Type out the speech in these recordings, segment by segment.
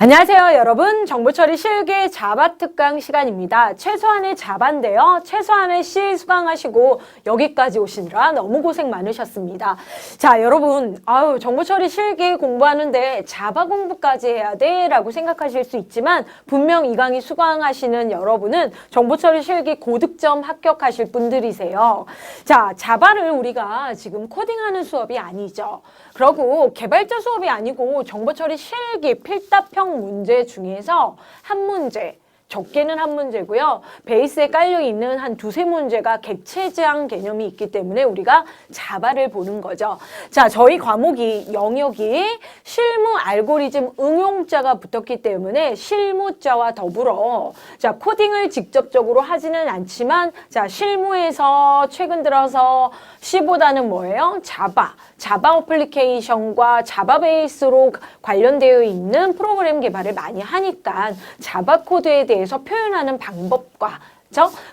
안녕하세요 여러분, 정보처리 실기 자바 특강 시간입니다. 최소한의 자바인데요, 최소한의 C 수강하시고 여기까지 오시느라 너무 고생 많으셨습니다. 자 여러분, 정보처리 실기 공부하는데 자바 공부까지 해야 돼 라고 생각하실 수 있지만, 분명 이 강의 수강하시는 여러분은 정보처리 실기 고득점 합격하실 분들이세요. 자, 자바를 우리가 지금 코딩하는 수업이 아니죠. 그리고 개발자 수업이 아니고 정보처리 실기 필답형 문제 중에서 한 문제, 적게는 한 문제고요. 베이스에 깔려있는 한 두세 문제가 객체지향 개념이 있기 때문에 우리가 자바를 보는 거죠. 자, 저희 과목이 영역이 실무 알고리즘 응용자가 붙었기 때문에 실무자와 더불어 자 코딩을 직접적으로 하지는 않지만, 자 실무에서 최근 들어서 C보다는 뭐예요? 자바 어플리케이션과 자바 베이스로 관련되어 있는 프로그램 개발을 많이 하니까 자바 코드에 대해서 표현하는 방법과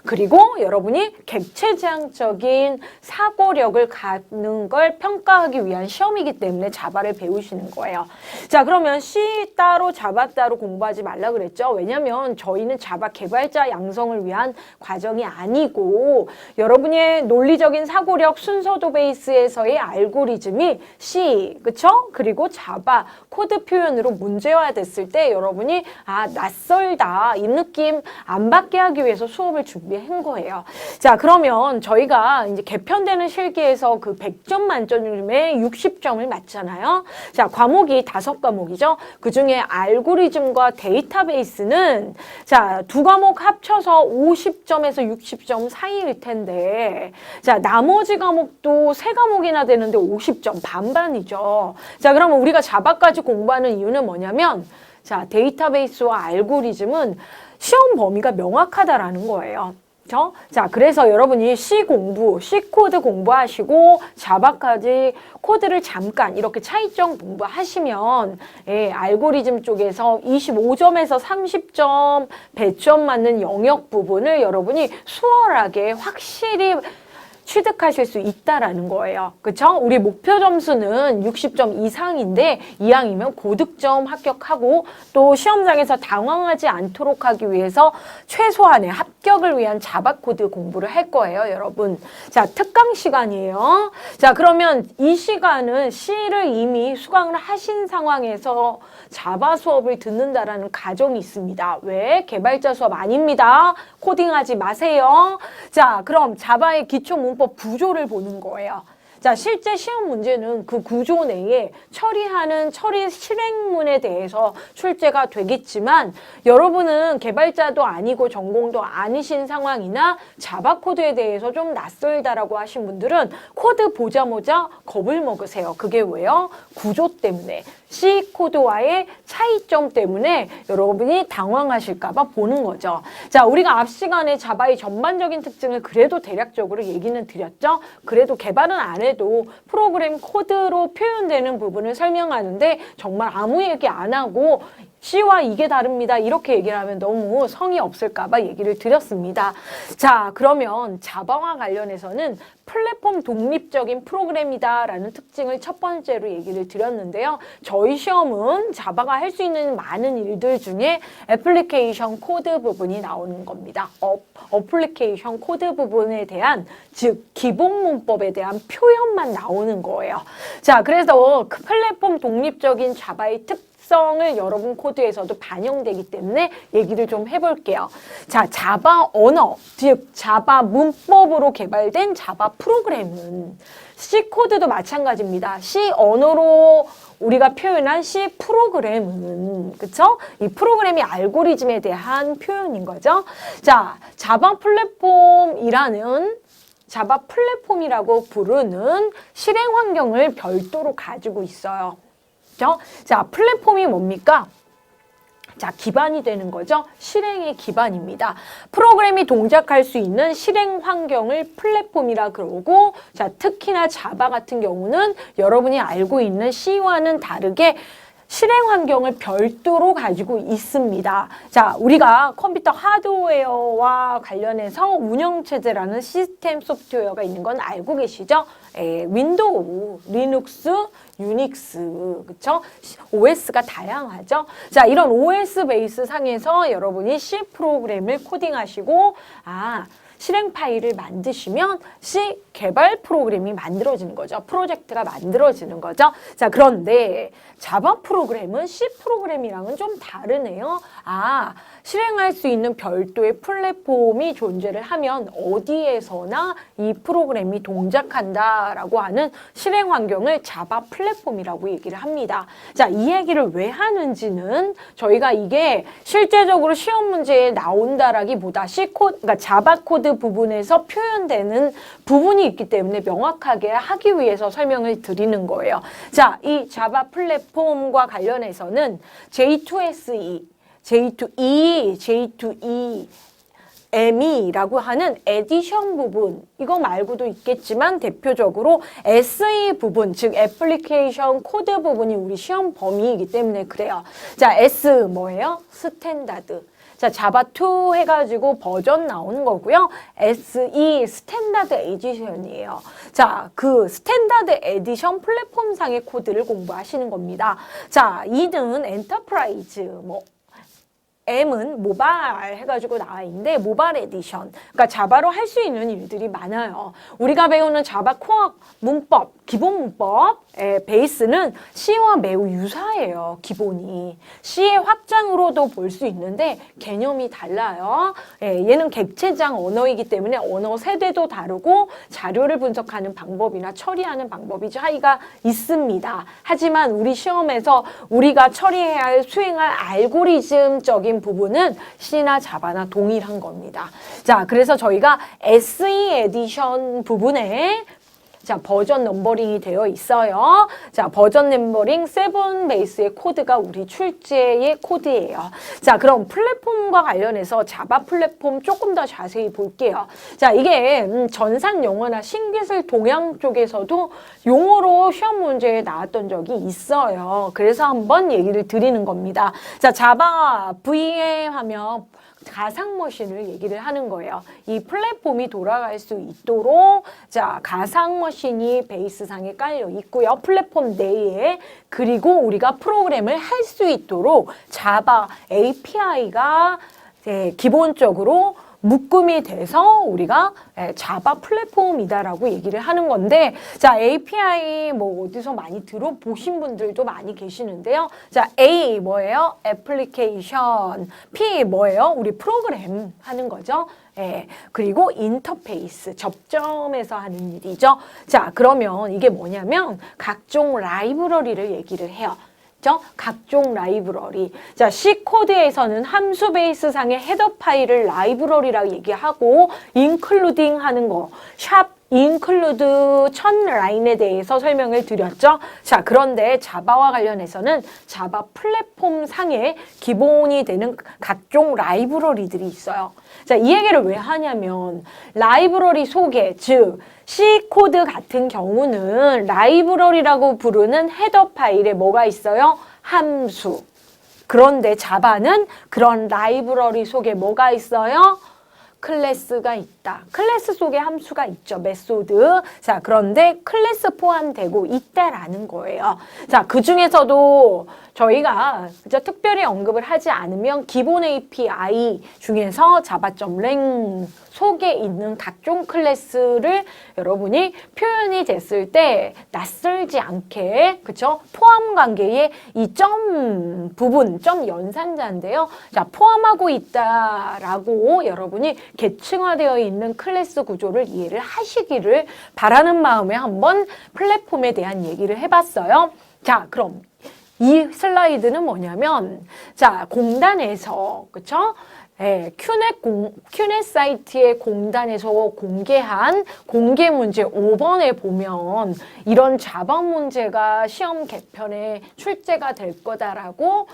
그리고 여러분이 객체지향적인 사고력을 갖는 걸 평가하기 위한 시험이기 때문에 자바를 배우시는 거예요. 자, 그러면 C 따로 자바 따로 공부하지 말라 그랬죠. 왜냐면 저희는 자바 개발자 양성을 위한 과정이 아니고, 여러분의 논리적인 사고력 순서도 베이스에서의 알고리즘이 C, 그쵸? 그리고 자바 코드 표현으로 문제화 됐을 때 여러분이 낯설다 이 느낌 안 받게 하기 위해서 수업을 준비한 거예요. 자, 그러면 저희가 이제 개편되는 실기에서 그 100점 만점 중에 60점을 맞잖아요. 자, 과목이 5과목이죠. 그 중에 알고리즘과 데이터베이스는 자, 두 과목 합쳐서 50점에서 60점 사이일 텐데, 자, 나머지 과목도 3과목이나 되는데 50점, 반반이죠. 자, 그러면 우리가 자바까지 공부하는 이유는 뭐냐면, 자, 데이터베이스와 알고리즘은 시험 범위가 명확하다라는 거예요. 그렇죠? 자, 그래서 여러분이 C 코드 공부하시고 자바까지 코드를 잠깐 이렇게 차이점 공부하시면 알고리즘 쪽에서 25점에서 30점 배점 맞는 영역 부분을 여러분이 수월하게 확실히 취득하실 수 있다라는 거예요. 그쵸? 우리 목표 점수는 60점 이상인데 이왕이면 고득점 합격하고, 또 시험장에서 당황하지 않도록 하기 위해서 최소한의 합격을 위한 자바 코드 공부를 할 거예요, 여러분. 자, 특강 시간이에요. 자, 그러면 이 시간은 C를 이미 수강을 하신 상황에서 자바 수업을 듣는다라는 가정이 있습니다. 왜? 개발자 수업 아닙니다. 코딩하지 마세요. 자, 그럼 자바의 기초 문법 구조를 보는 거예요. 자, 실제 시험 문제는 그 구조 내에 처리하는 처리 실행문에 대해서 출제가 되겠지만, 여러분은 개발자도 아니고 전공도 아니신 상황이나 자바 코드에 대해서 좀 낯설다라고 하신 분들은 코드 보자마자 겁을 먹으세요. 그게 왜요? 구조 때문에. C 코드와의 차이점 때문에 여러분이 당황하실까 봐 보는 거죠. 자, 우리가 앞 시간에 자바의 전반적인 특징을 그래도 대략적으로 얘기는 드렸죠. 그래도 개발은 안 해도 프로그램 코드로 표현되는 부분을 설명하는데 정말 아무 얘기 안 하고 C와 이게 다릅니다 이렇게 얘기를 하면 너무 성의 없을까 봐 얘기를 드렸습니다. 자, 그러면 자바와 관련해서는 플랫폼 독립적인 프로그램이다 라는 특징을 첫 번째로 얘기를 드렸는데요. 저희 시험은 자바가 할 수 있는 많은 일들 중에 애플리케이션 코드 부분이 나오는 겁니다. 어플리케이션 코드 부분에 대한, 즉 기본 문법에 대한 표현만 나오는 거예요. 자, 그래서 그 플랫폼 독립적인 자바의 특성을 여러분 코드에서도 반영되기 때문에 얘기를 좀 해볼게요. 자, 자바 언어, 즉 자바 문법으로 개발된 자바 프로그램은 C 코드도 마찬가지입니다. C 언어로 우리가 표현한 C 프로그램은, 그쵸? 이 프로그램이 알고리즘에 대한 표현인 거죠. 자, 자바 플랫폼이라고 부르는 실행 환경을 별도로 가지고 있어요. 그렇죠? 자, 플랫폼이 뭡니까? 자, 기반이 되는 거죠. 실행의 기반입니다. 프로그램이 동작할 수 있는 실행 환경을 플랫폼이라 그러고, 자, 특히나 자바 같은 경우는 여러분이 알고 있는 C와는 다르게 실행 환경을 별도로 가지고 있습니다. 자, 우리가 컴퓨터 하드웨어와 관련해서 운영체제라는 시스템 소프트웨어가 있는 건 알고 계시죠? 윈도우, 리눅스, 유닉스, 그쵸? OS가 다양하죠? 자, 이런 OS 베이스 상에서 여러분이 C 프로그램을 코딩하시고, 실행 파일을 만드시면 C 개발 프로그램이 만들어지는 거죠. 프로젝트가 만들어지는 거죠. 자, 그런데 자바 프로그램은 C 프로그램이랑은 좀 다르네요. 실행할 수 있는 별도의 플랫폼이 존재를 하면 어디에서나 이 프로그램이 동작한다라고 하는 실행 환경을 자바 플랫폼이라고 얘기를 합니다. 자, 이 얘기를 왜 하는지는 저희가 이게 실제적으로 시험 문제에 나온다라기보다 C 코드, 그러니까 자바 코드 부분에서 표현되는 부분이 있기 때문에 명확하게 하기 위해서 설명을 드리는 거예요. 자, 이 자바 플랫폼과 관련해서는 J2SE, J2E, J2E, ME라고 하는 에디션 부분, 이거 말고도 있겠지만 대표적으로 SE 부분, 즉 애플리케이션 코드 부분이 우리 시험 범위이기 때문에 그래요. 자, S 뭐예요? 스탠다드. 자, 자바2 해가지고 버전 나오는 거고요. SE 스탠다드 에디션이에요. 자, 그 스탠다드 에디션 플랫폼상의 코드를 공부하시는 겁니다. 자, E는 엔터프라이즈, M은 모바일 해가지고 나와 있는데 모바일 에디션. 그러니까 자바로 할 수 있는 일들이 많아요. 우리가 배우는 자바 코어 문법, 기본 문법의 베이스는 C와 매우 유사해요. 기본이. C의 확장으로도 볼 수 있는데 개념이 달라요. 얘는 객체장 언어이기 때문에 언어 세대도 다르고 자료를 분석하는 방법이나 처리하는 방법이 차이가 있습니다. 하지만 우리 시험에서 우리가 처리해야 할 수행할 알고리즘적인 부분은 C나 자바나 동일한 겁니다. 자, 그래서 저희가 SE 에디션 부분에 버전 넘버링이 되어 있어요. 자, 버전 넘버링 7 베이스의 코드가 우리 출제의 코드예요. 자, 그럼 플랫폼과 관련해서 자바 플랫폼 조금 더 자세히 볼게요. 자, 이게 전산 용어나 신기술 동양 쪽에서도 용어로 시험 문제에 나왔던 적이 있어요. 그래서 한번 얘기를 드리는 겁니다. 자, 자바 VM 하면 가상머신을 얘기를 하는 거예요. 이 플랫폼이 돌아갈 수 있도록 자, 가상머신이 베이스상에 깔려 있고요. 플랫폼 내에. 그리고 우리가 프로그램을 할 수 있도록 자바 API가 기본적으로 묶음이 돼서 우리가 자바 플랫폼이다라고 얘기를 하는 건데, 자, API 어디서 많이 들어보신 분들도 많이 계시는데요. 자, A 뭐예요? 애플리케이션. P 뭐예요? 우리 프로그램 하는 거죠. 그리고 인터페이스, 접점에서 하는 일이죠. 자, 그러면 이게 뭐냐면 각종 라이브러리를 얘기를 해요. 각종 라이브러리. 자, C 코드에서는 함수 베이스 상의 헤더 파일을 라이브러리라고 얘기하고 including 하는 거, 샵 include 1000라인에 대해서 설명을 드렸죠. 자, 그런데 자바와 관련해서는 자바 플랫폼 상에 기본이 되는 각종 라이브러리들이 있어요. 자, 이 얘기를 왜 하냐면 라이브러리 소개, 즉 C 코드 같은 경우는 라이브러리라고 부르는 헤더 파일에 뭐가 있어요? 함수. 그런데 자바는 그런 라이브러리 속에 뭐가 있어요? 클래스가 있다. 클래스 속에 함수가 있죠. 메소드. 자, 그런데 클래스 포함되고 있다라는 거예요. 자, 그 중에서도 저희가 특별히 언급을 하지 않으면 기본 API 중에서 자바.랭 속에 있는 각종 클래스를 여러분이 표현이 됐을 때 낯설지 않게, 그쵸? 포함 관계의 이 점 부분, 점 연산자인데요. 자, 포함하고 있다라고 여러분이 계층화되어 있는 클래스 구조를 이해를 하시기를 바라는 마음에 한번 플랫폼에 대한 얘기를 해봤어요. 자, 그럼 이 슬라이드는 뭐냐면, 자, 공단에서, 그쵸? 큐넷 사이트의 공단에서 공개한 공개 문제 5번에 보면 이런 자바 문제가 시험 개편에 출제가 될 거다라고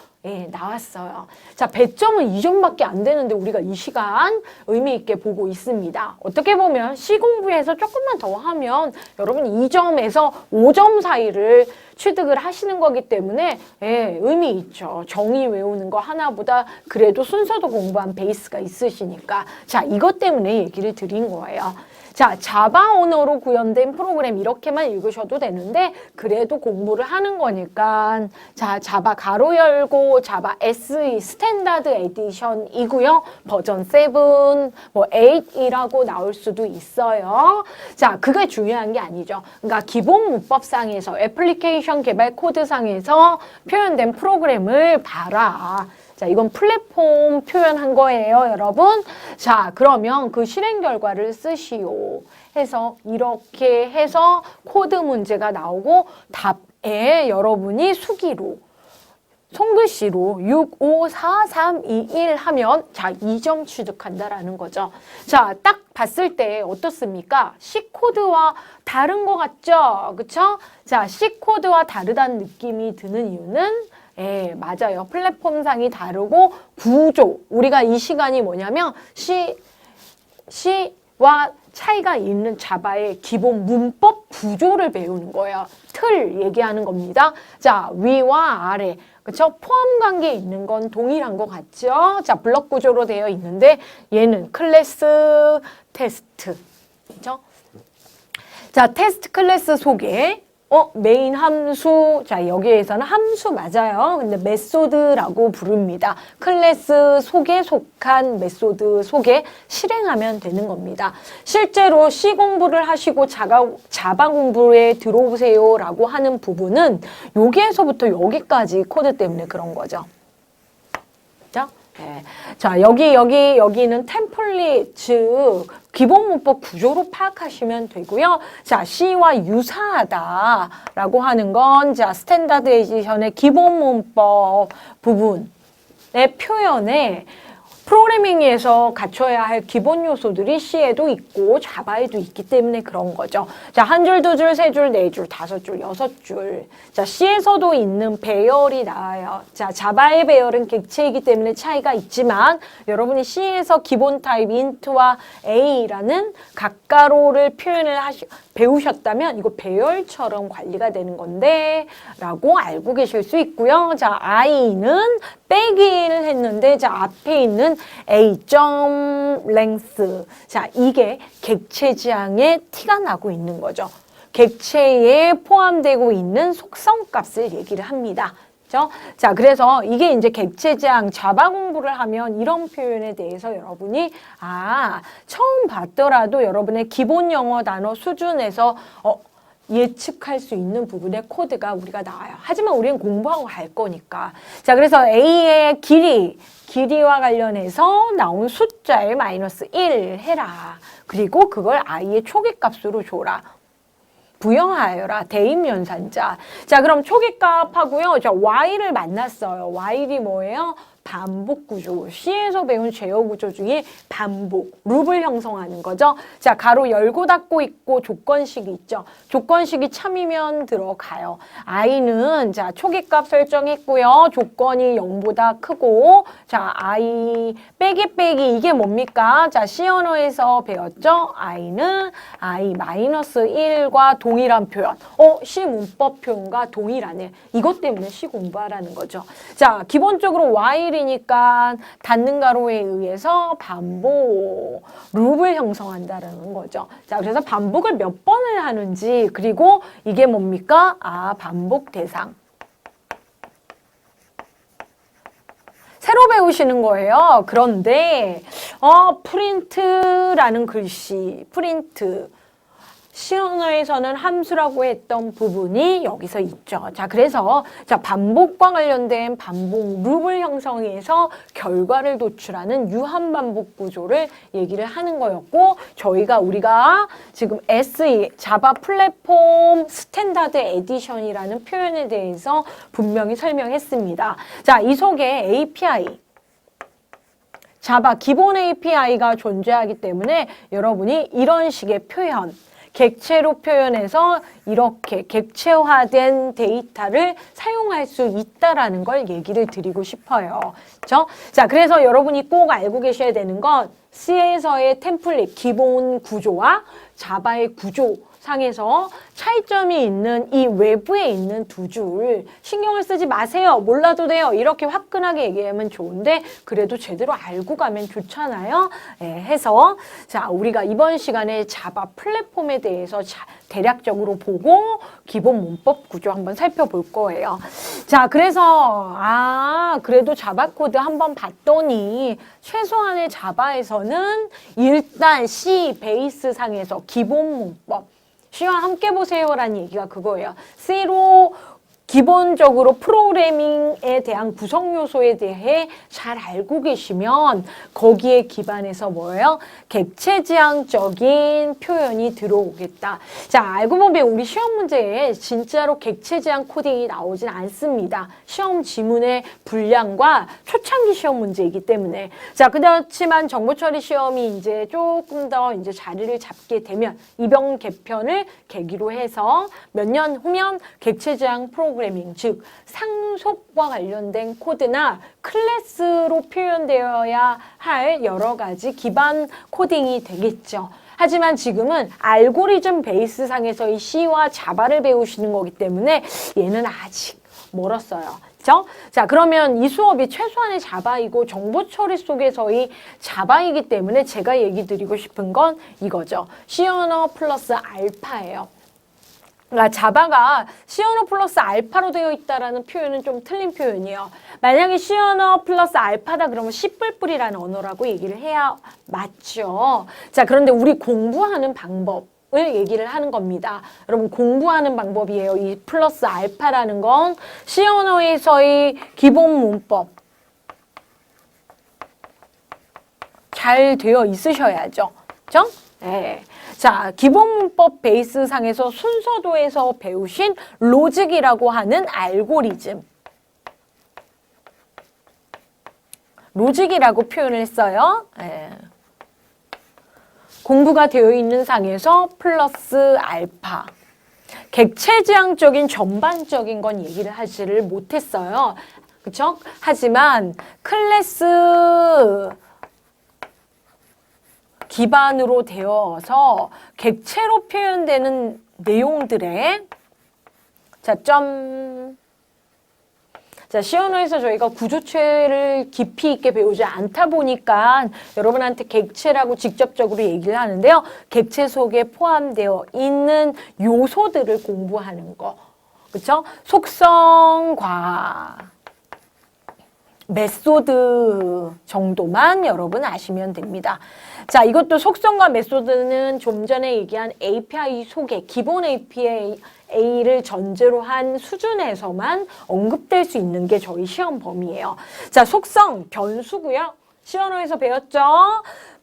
나왔어요. 자, 배점은 2점밖에 안 되는데 우리가 이 시간 의미 있게 보고 있습니다. 어떻게 보면 시 공부에서 조금만 더 하면 여러분 2점에서 5점 사이를 취득을 하시는 거기 때문에 의미 있죠. 정의 외우는 거 하나보다 그래도 순서도 공부한 베이스가 있으시니까. 자, 이것 때문에 얘기를 드린 거예요. 자, 자바 언어로 구현된 프로그램 이렇게만 읽으셔도 되는데 그래도 공부를 하는 거니까 자, 자바 가로 열고 자바 SE 스탠다드 에디션이고요. 버전 7, 뭐 8이라고 나올 수도 있어요. 자, 그게 중요한 게 아니죠. 그러니까 기본 문법상에서 애플리케이션 개발 코드상에서 표현된 프로그램을 봐라. 자, 이건 플랫폼 표현한 거예요, 여러분. 자, 그러면 그 실행 결과를 쓰시오. 해서 이렇게 해서 코드 문제가 나오고 답에 여러분이 수기로 손글씨로 6, 5, 4, 3, 2, 1 하면 자, 2점 취득한다라는 거죠. 자, 딱 봤을 때 어떻습니까? C코드와 다른 거 같죠? 그쵸? 자, C코드와 다르다는 느낌이 드는 이유는 맞아요. 플랫폼상이 다르고 구조. 우리가 이 시간이 뭐냐면 C와 차이가 있는 자바의 기본 문법 구조를 배우는 거예요. 틀 얘기하는 겁니다. 자, 위와 아래. 그쵸? 포함 관계에 있는 건 동일한 것 같죠? 자, 블럭 구조로 되어 있는데 얘는 클래스, 테스트. 그쵸? 자, 테스트 클래스 소개. 메인 함수. 자, 여기에서는 함수 맞아요. 근데 메소드라고 부릅니다. 클래스 속에 속한 메소드 속에 실행하면 되는 겁니다. 실제로 C 공부를 하시고 자바 공부에 들어오세요라고 하는 부분은 여기에서부터 여기까지 코드 때문에 그런 거죠. 그죠? 네. 자, 여기는 템플릿, 즉 기본 문법 구조로 파악하시면 되고요. 자, C와 유사하다라고 하는 건 자, 스탠다드 에디션의 기본 문법 부분의 표현에 프로그래밍에서 갖춰야 할 기본 요소들이 C에도 있고 자바에도 있기 때문에 그런 거죠. 자, 한 줄, 두 줄, 세 줄, 네 줄, 다섯 줄, 여섯 줄. 자, C에서도 있는 배열이 나와요. 자, 자바의 배열은 객체이기 때문에 차이가 있지만 여러분이 C에서 기본 타입 int와 a라는 각가로를 표현을 배우셨다면 이거 배열처럼 관리가 되는 건데 라고 알고 계실 수 있고요. 자, i는 빼기를 했는데 자, 앞에 있는 a.length. 자, 이게 객체 지향에 티가 나고 있는 거죠. 객체에 포함되고 있는 속성 값을 얘기를 합니다. 그렇죠? 자, 그래서 이게 이제 객체 지향 자바 공부를 하면 이런 표현에 대해서 여러분이 처음 봤더라도 여러분의 기본 영어 단어 수준에서 예측할 수 있는 부분의 코드가 우리가 나와요. 하지만 우리는 공부하고 갈 거니까. 자, 그래서 A의 길이와 관련해서 나온 숫자에 마이너스 1 해라. 그리고 그걸 I의 초기값으로 줘라. 부여하여라. 대입연산자. 자, 그럼 초기값하고요. 자, Y를 만났어요. Y이 뭐예요? 반복 구조. C에서 배운 제어 구조 중에 반복, 룹을 형성하는 거죠. 자, 가로 열고 닫고 있고 조건식이 있죠. 조건식이 참이면 들어가요. i는 자, 초기값 설정했고요. 조건이 0보다 크고 자, i 빼기 이게 뭡니까? 자, C 언어에서 배웠죠. i는 i-1과 동일한 표현. C 문법 표현과 동일하네. 이것 때문에 C 공부하라는 거죠. 자, 기본적으로 while이니까 닫는 가로에 의해서 반복, 룹을 형성한다라는 거죠. 자, 그래서 반복을 몇 번을 하는지, 그리고 이게 뭡니까? 반복 대상. 새로 배우시는 거예요. 그런데 프린트라는 글씨, 프린트. C 언어에서는 함수라고 했던 부분이 여기서 있죠. 자, 그래서 자, 반복과 관련된 반복 룹을 형성해서 결과를 도출하는 유한 반복 구조를 얘기를 하는 거였고, 우리가 지금 SE 자바 플랫폼 스탠다드 에디션이라는 표현에 대해서 분명히 설명했습니다. 자, 이 속에 API 자바 기본 API가 존재하기 때문에 여러분이 이런 식의 표현, 객체로 표현해서 이렇게 객체화된 데이터를 사용할 수 있다라는 걸 얘기를 드리고 싶어요. 그렇죠? 자, 그래서 여러분이 꼭 알고 계셔야 되는 건 C에서의 템플릿 기본 구조와 자바의 구조 상에서 차이점이 있는 이 외부에 있는 두 줄 신경을 쓰지 마세요. 몰라도 돼요. 이렇게 화끈하게 얘기하면 좋은데 그래도 제대로 알고 가면 좋잖아요. 네, 해서 자, 우리가 이번 시간에 자바 플랫폼에 대해서 대략적으로 보고 기본 문법 구조 한번 살펴볼 거예요. 자, 그래서 그래도 자바 코드 한번 봤더니 최소한의 자바에서는 일단 C 베이스 상에서 기본 문법 C와 함께 보세요라는 얘기가 그거예요. C로 기본적으로 프로그래밍에 대한 구성 요소에 대해 잘 알고 계시면 거기에 기반해서 뭐예요? 객체지향적인 표현이 들어오겠다. 자, 알고 보면 우리 시험 문제에 진짜로 객체지향 코딩이 나오진 않습니다. 시험 지문의 분량과 초창기 시험 문제이기 때문에. 자, 그렇지만 정보처리 시험이 이제 조금 더 이제 자리를 잡게 되면 이번 개편을 계기로 해서 몇 년 후면 객체지향 프로그래밍, 즉 상속과 관련된 코드나 클래스로 표현되어야 할 여러 가지 기반 코딩이 되겠죠. 하지만 지금은 알고리즘 베이스 상에서의 C와 자바를 배우시는 거기 때문에 얘는 아직 멀었어요. 그렇죠? 자, 그러면 이 수업이 최소한의 자바이고 정보 처리 속에서의 자바이기 때문에 제가 얘기 드리고 싶은 건 이거죠. C 언어 플러스 알파예요. 그러니까 자바가 C 언어 플러스 알파로 되어 있다라는 표현은 좀 틀린 표현이에요. 만약에 C 언어 플러스 알파다 그러면 C++이라는 언어라고 얘기를 해야 맞죠. 자, 그런데 우리 공부하는 방법 을 얘기를 하는 겁니다. 여러분 공부하는 방법이에요. 이 플러스 알파라는 건 C 언어에서의 기본 문법 잘 되어 있으셔야죠. 그렇죠? 네. 자, 기본 문법 베이스 상에서 순서도에서 배우신 로직이라고 하는 알고리즘. 로직이라고 표현을 했어요. 네. 공부가 되어 있는 상에서 플러스 알파. 객체지향적인 전반적인 건 얘기를 하지를 못했어요. 그쵸? 하지만 클래스 기반으로 되어서 객체로 표현되는 내용들의 자, C 언어에서 저희가 구조체를 깊이 있게 배우지 않다 보니까 여러분한테 객체라고 직접적으로 얘기를 하는데요. 객체 속에 포함되어 있는 요소들을 공부하는 거. 그렇죠? 속성과 메소드 정도만 여러분 아시면 됩니다. 자, 이것도 속성과 메소드는 좀 전에 얘기한 API 소개, 기본 API를 전제로 한 수준에서만 언급될 수 있는 게 저희 시험 범위예요. 자, 속성, 변수고요. C 언어에서 배웠죠?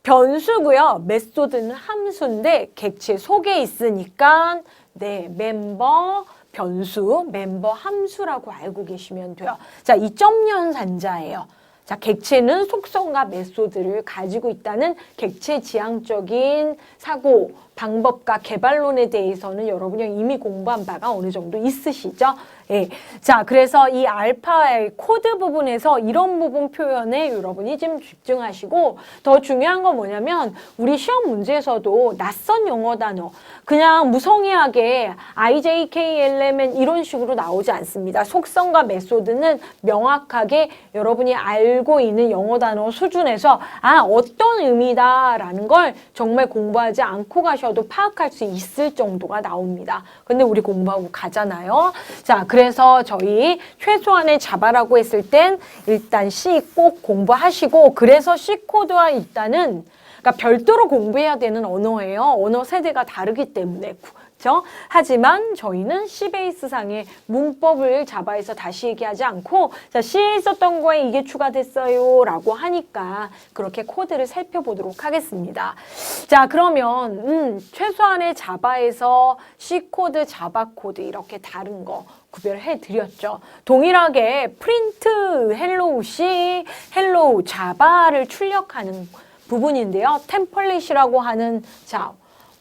변수고요. 메소드는 함수인데 객체 속에 있으니까 네, 멤버, 변수, 멤버 함수라고 알고 계시면 돼요. 자, 2점 연산자예요. 자, 객체는 속성과 메소드를 가지고 있다는 객체 지향적인 사고, 방법과 개발론에 대해서는 여러분이 이미 공부한 바가 어느 정도 있으시죠? 예. 자, 그래서 이 알파의 코드 부분에서 이런 부분 표현에 여러분이 좀 집중하시고 더 중요한 건 뭐냐면 우리 시험 문제에서도 낯선 영어 단어 그냥 무성의하게 IJKLMN 이런 식으로 나오지 않습니다. 속성과 메소드는 명확하게 여러분이 알고 있는 영어 단어 수준에서 어떤 의미다라는 걸 정말 공부하지 않고 가셔도 파악할 수 있을 정도가 나옵니다. 근데 우리 공부하고 가잖아요. 자, 그래서 저희 최소한의 자바라고 했을 땐 일단 C 꼭 공부하시고 그래서 C 코드와 일단은 그러니까 별도로 공부해야 되는 언어예요. 언어 세대가 다르기 때문에. 그렇죠? 하지만 저희는 C 베이스상의 문법을 자바에서 다시 얘기하지 않고 자, C에 있었던 거에 이게 추가됐어요 라고 하니까 그렇게 코드를 살펴보도록 하겠습니다. 자, 그러면 최소한의 자바에서 C 코드, 자바 코드 이렇게 다른 거 구별해 드렸죠. 동일하게 프린트 헬로우 C, 헬로우 자바를 출력하는 부분인데요. 템플릿이라고 하는 자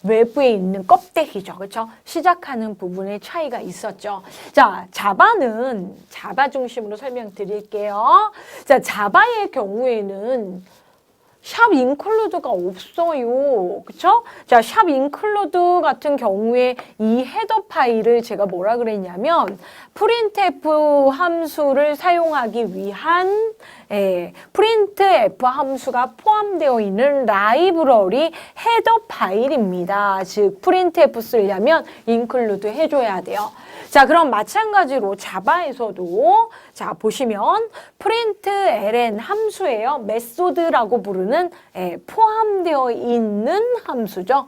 외부에 있는 껍데기죠. 그렇죠? 시작하는 부분에 차이가 있었죠. 자, 자바는 자바 중심으로 설명드릴게요. 자, 자바의 경우에는 샵 인클루드가 없어요. 그쵸? 자, 샵 인클루드 같은 경우에 이 헤더 파일을 제가 뭐라 그랬냐면 printf 함수를 사용하기 위한 printf 함수가 포함되어 있는 라이브러리 헤더 파일입니다. 즉 printf 쓰려면 include 해줘야 돼요. 자, 그럼 마찬가지로 자바에서도 자 보시면 println 함수예요. 메소드라고 부르는 포함되어 있는 함수죠.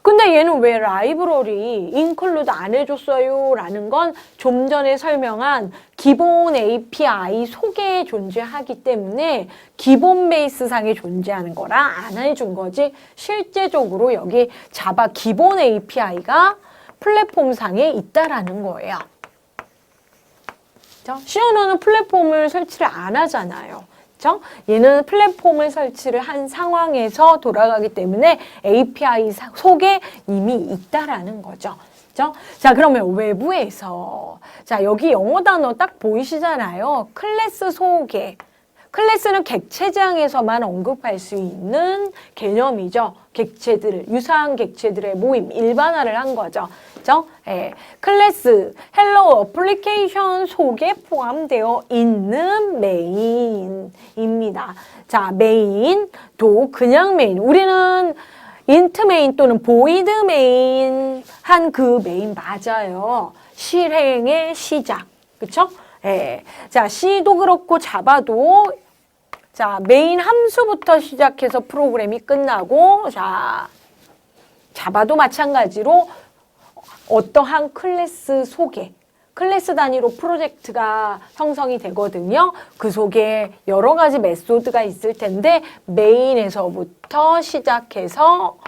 근데 얘는 왜 라이브러리 include 안 해줬어요? 라는 건 좀 전에 설명한 기본 API 속에 존재하기 때문에 기본 베이스상에 존재하는 거라 안 해준 거지. 실제적으로 여기 자바 기본 API가 플랫폼상에 있다라는 거예요. 시오노는 플랫폼을 설치를 안 하잖아요. 그렇죠? 얘는 플랫폼을 설치를 한 상황에서 돌아가기 때문에 API 속에 이미 있다라는 거죠. 그렇죠? 자, 그러면 외부에서 자, 여기 영어 단어 딱 보이시잖아요. 클래스 소개. 클래스는 객체장에서만 언급할 수 있는 개념이죠. 객체들, 유사한 객체들의 모임, 일반화를 한 거죠. 그죠? 클래스, 헬로 어플리케이션 속에 포함되어 있는 메인입니다. 자, 메인도 그냥 메인. 우리는 인트 메인 또는 보이드 메인 한 그 메인 맞아요. 실행의 시작. 그쵸? 자, C도 그렇고 자바도 자, 메인 함수부터 시작해서 프로그램이 끝나고 자, 자바도 마찬가지로 어떠한 클래스 속에 클래스 단위로 프로젝트가 형성이 되거든요. 그 속에 여러 가지 메소드가 있을 텐데 메인에서부터 시작해서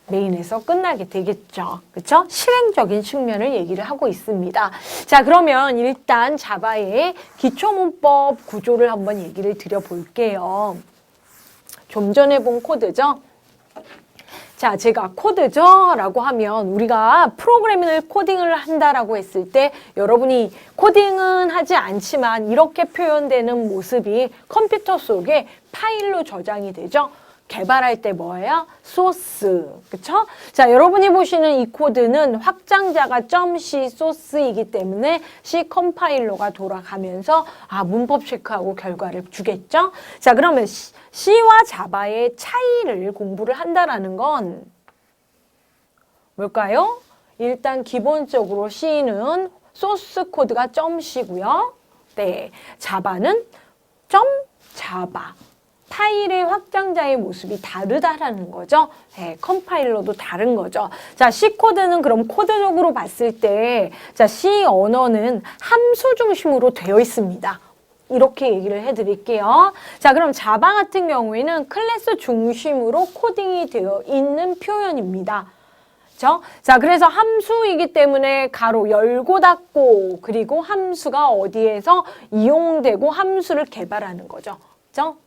메인에서 끝나게 되겠죠. 그렇죠? 실행적인 측면을 얘기를 하고 있습니다. 자, 그러면 일단 자바의 기초문법 구조를 한번 얘기를 드려볼게요. 좀 전에 본 코드죠? 자, 제가 코드죠? 라고 하면 우리가 프로그래밍을 코딩을 한다라고 했을 때 여러분이 코딩은 하지 않지만 이렇게 표현되는 모습이 컴퓨터 속에 파일로 저장이 되죠? 개발할 때 뭐예요? 소스. 그쵸? 자, 여러분이 보시는 이 코드는 확장자가 .c 소스이기 때문에 C 컴파일러가 돌아가면서 문법 체크하고 결과를 주겠죠? 자, 그러면 C와 자바의 차이를 공부를 한다라는 건 뭘까요? 일단 기본적으로 C는 소스 코드가 .c고요. 네, 자바는 .java. 파일의 확장자의 모습이 다르다라는 거죠. 네, 컴파일러도 다른 거죠. 자, C 코드는 그럼 코드적으로 봤을 때, 자, C 언어는 함수 중심으로 되어 있습니다. 이렇게 얘기를 해드릴게요. 자, 그럼 자바 같은 경우에는 클래스 중심으로 코딩이 되어 있는 표현입니다. 그렇죠? 자, 그래서 함수이기 때문에 가로 열고 닫고 그리고 함수가 어디에서 이용되고 함수를 개발하는 거죠. 그렇죠?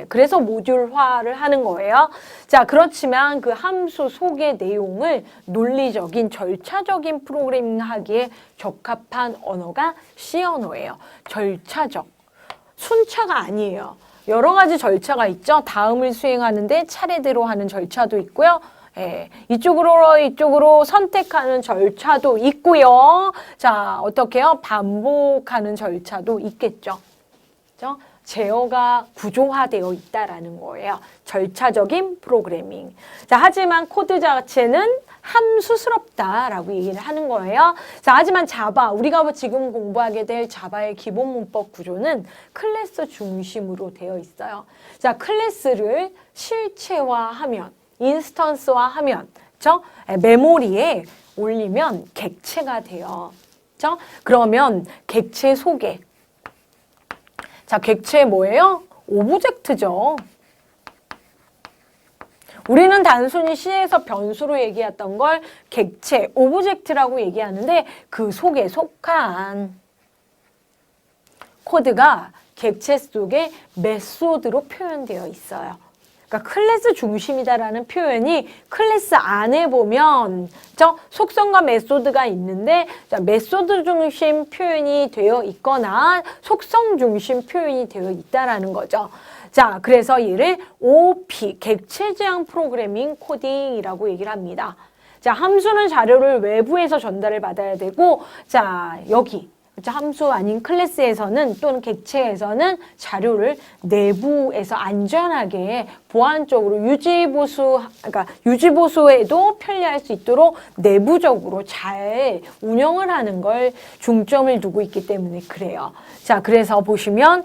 그래서 모듈화를 하는 거예요. 자, 그렇지만 그 함수 속의 내용을 논리적인, 절차적인 프로그래밍 하기에 적합한 언어가 C 언어예요. 절차적. 순차가 아니에요. 여러 가지 절차가 있죠. 다음을 수행하는데 차례대로 하는 절차도 있고요. 이쪽으로 선택하는 절차도 있고요. 자, 어떻게 해요? 반복하는 절차도 있겠죠. 그렇죠? 제어가 구조화되어 있다라는 거예요. 절차적인 프로그래밍. 자, 하지만 코드 자체는 함수스럽다라고 얘기를 하는 거예요. 자, 하지만 자바, 우리가 지금 공부하게 될 자바의 기본 문법 구조는 클래스 중심으로 되어 있어요. 자, 클래스를 실체화하면, 인스턴스화하면, 그렇죠? 메모리에 올리면 객체가 돼요. 그렇죠? 그러면 객체 속에 자, 객체 뭐예요? 오브젝트죠. 우리는 단순히 C에서 변수로 얘기했던 걸 객체, 오브젝트라고 얘기하는데 그 속에 속한 코드가 객체 속에 메소드로 표현되어 있어요. 그러니까 클래스 중심이다라는 표현이 클래스 안에 보면 속성과 메소드가 있는데 메소드 중심 표현이 되어 있거나 속성 중심 표현이 되어 있다라는 거죠. 자, 그래서 얘를 OP, 객체 지향 프로그래밍 코딩이라고 얘기를 합니다. 자, 함수는 자료를 외부에서 전달을 받아야 되고, 자, 여기 함수 아닌 클래스에서는 또는 객체에서는 자료를 내부에서 안전하게 보안적으로 그러니까 유지보수에도 편리할 수 있도록 내부적으로 잘 운영을 하는 걸 중점을 두고 있기 때문에 그래요. 자, 그래서 보시면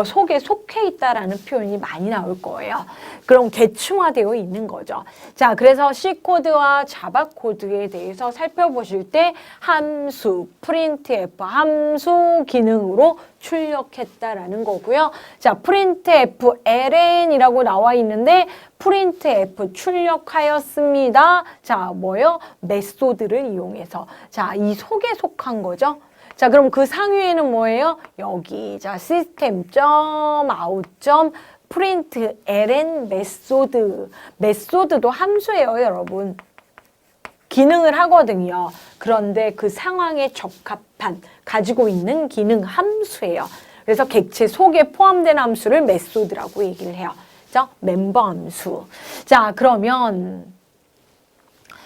속에 속해 있다라는 표현이 많이 나올 거예요. 그럼 계층화되어 있는 거죠. 자, 그래서 C코드와 자바 코드에 대해서 살펴보실 때 함수, printf, 함수 기능으로 출력했다라는 거고요. 자, printf, ln이라고 나와 있는데 printf 출력하였습니다. 자, 뭐요? 메소드를 이용해서. 자, 이 속에 속한 거죠. 자, 그럼 그 상위에는 뭐예요? 여기, 자, system.out.print ln 메소드. 메소드도 함수예요, 여러분. 기능을 하거든요. 그런데 그 상황에 적합한, 가지고 있는 기능 함수예요. 그래서 객체 속에 포함된 함수를 메소드라고 얘기를 해요. 자, 멤버 함수. 자, 그러면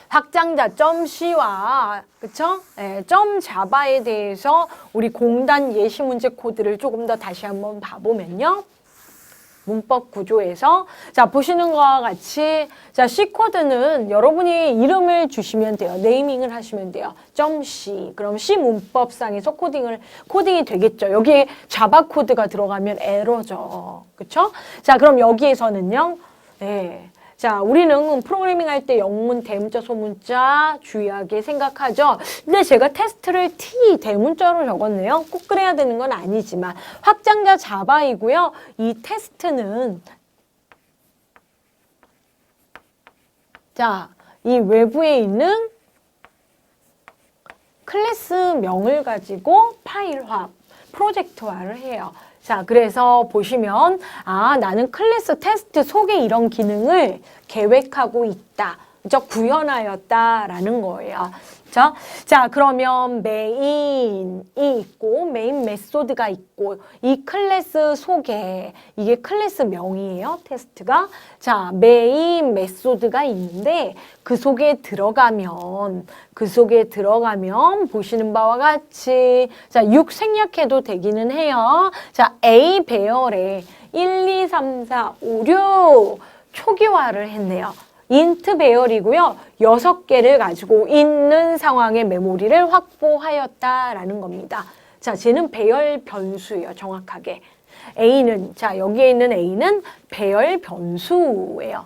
확장자 .c와 그쵸? 네, .java에 대해서 우리 공단 예시 문제 코드를 조금 더 다시 한번 봐보면요. 문법 구조에서 자, 보시는 것과 같이 자, C코드는 여러분이 이름을 주시면 돼요. 네이밍을 하시면 돼요. .c. 그럼 C 문법상에서 코딩이 되겠죠. 여기에 자바 코드가 들어가면 에러죠. 그쵸? 자, 그럼 여기에서는요. 네. 자, 우리는 프로그래밍 할 때 영문, 대문자, 소문자 주의하게 생각하죠. 근데 제가 테스트를 T 대문자로 적었네요. 꼭 그래야 되는 건 아니지만 확장자 자바이고요. 이 테스트는 자, 이 외부에 있는 클래스명을 가지고 파일화, 프로젝트화를 해요. 자, 그래서 보시면 나는 클래스 테스트 속에 이런 기능을 계획하고 있다. 구현하였다라는 거예요. 자, 그러면 메인이 있고 메인 메소드가 있고 이 클래스 속에 이게 클래스 명이에요. 테스트가. 자, 메인 메소드가 있는데 그 속에 들어가면 보시는 바와 같이 자, 6 생략해도 되기는 해요. 자, A 배열에 1, 2, 3, 4, 5, 6 초기화를 했네요. 인트 배열이고요. 6개를 가지고 있는 상황의 메모리를 확보하였다라는 겁니다. 자, 쟤는 배열 변수예요. 정확하게. A는, 자, 여기에 있는 A는 배열 변수예요.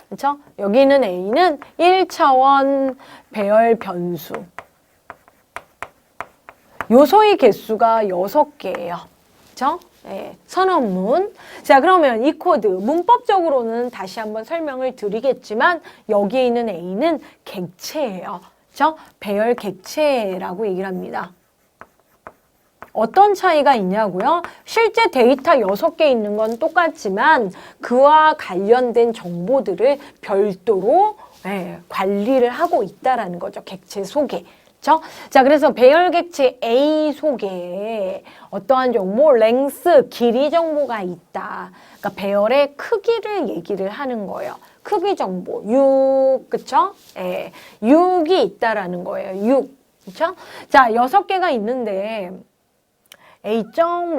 그렇죠? 여기 있는 A는 1차원 배열 변수. 요소의 개수가 6개예요. 그렇죠? 네, 선언문. 자, 그러면 이 코드 문법적으로는 다시 한번 설명을 드리겠지만 여기에 있는 A는 객체예요. 그렇죠? 배열 객체라고 얘기를 합니다. 어떤 차이가 있냐고요? 실제 데이터 6개 있는 건 똑같지만 그와 관련된 정보들을 별도로 관리를 하고 있다라는 거죠. 객체 속에. 자, 그래서 배열 객체 A 속에 어떠한 정보, 랭스, 길이 정보가 있다. 그러니까 배열의 크기를 얘기를 하는 거예요. 크기 정보, 6, 그쵸? 6이 있다라는 거예요. 6, 그쵸? 자, 6개가 있는데 A.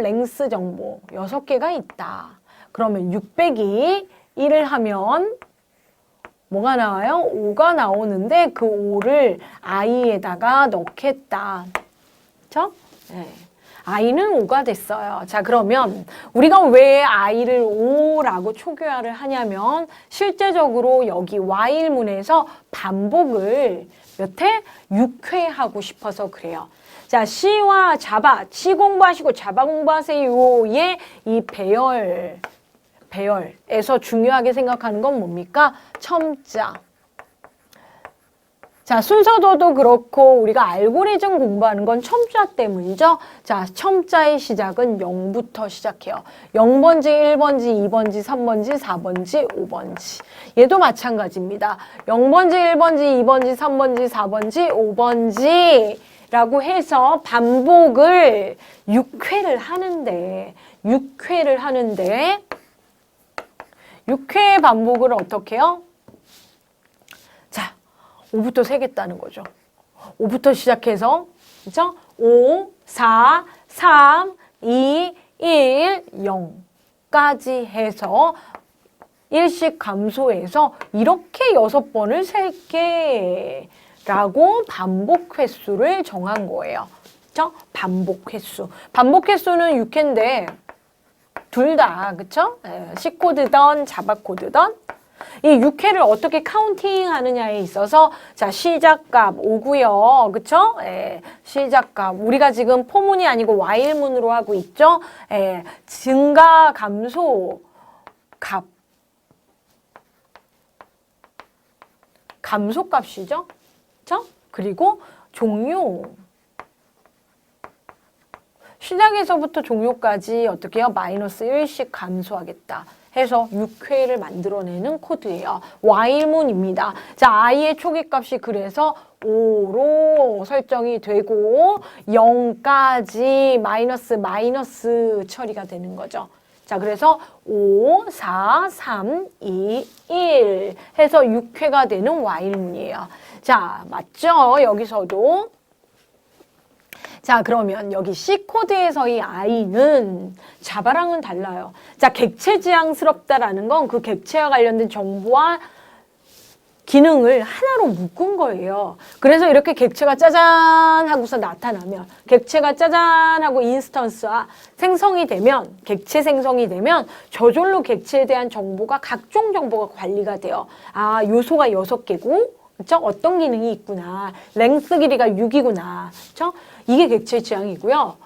랭스 정보 6개가 있다. 그러면 6 빼기 1을 하면 뭐가 나와요? 5가 나오는데 그 5를 i에다가 넣겠다. 그쵸? 네. i는 5가 됐어요. 자, 그러면 우리가 왜 i를 5라고 초기화를 하냐면 실제적으로 여기 while문에서 반복을 몇 회? 6회 하고 싶어서 그래요. 자, C와 자바, C 공부하시고 자바 공부하세요의 이 배열에서 중요하게 생각하는 건 뭡니까? 첨자. 자, 순서도도 그렇고 우리가 알고리즘 공부하는 건 첨자 때문이죠. 자, 첨자의 시작은 0부터 시작해요. 0번지, 1번지, 2번지, 3번지, 4번지, 5번지. 얘도 마찬가지입니다. 0번지, 1번지, 2번지, 3번지, 4번지, 5번지 라고 해서 반복을 6회를 하는데 6회 반복을 어떻게 해요? 5부터 세겠다는 거죠. 5부터 시작해서, 그죠? 5, 4, 3, 2, 1, 0까지 해서 일씩 감소해서 이렇게 6번을 셀게라고 반복 횟수를 정한 거예요. 그죠? 반복 횟수. 반복 횟수는 6회인데, 둘 다, 그쵸? C코드던 자바코드던 이 6회를 어떻게 카운팅 하느냐에 있어서 자 시작값 5고요. 그쵸? 시작값. 우리가 지금 포문이 아니고 와일문으로 하고 있죠? 증가 감소 값. 감소값이죠? 그쵸? 그리고 종료. 시작에서부터 종료까지 어떻게 해요? 마이너스 1씩 감소하겠다. 해서 6회를 만들어내는 코드예요. while문입니다. 자, i의 초기값이 그래서 5로 설정이 되고 0까지 마이너스 처리가 되는 거죠. 자, 그래서 5, 4, 3, 2, 1 해서 6회가 되는 while문이에요. 자, 맞죠? 여기서도. 자, 그러면 여기 C코드에서의 i는 자바랑은 달라요. 자, 객체지향스럽다라는 건 그 객체와 관련된 정보와 기능을 하나로 묶은 거예요. 그래서 이렇게 객체가 짜잔 하고서 나타나면, 객체가 짜잔 하고 인스턴스와 생성이 되면, 객체 생성이 되면 저절로 객체에 대한 정보가 각종 정보가 관리가 돼요. 아, 요소가 6개고 그쵸? 어떤 기능이 있구나. 랭스 길이가 6이구나. 그쵸? 이게 객체 지향이고요.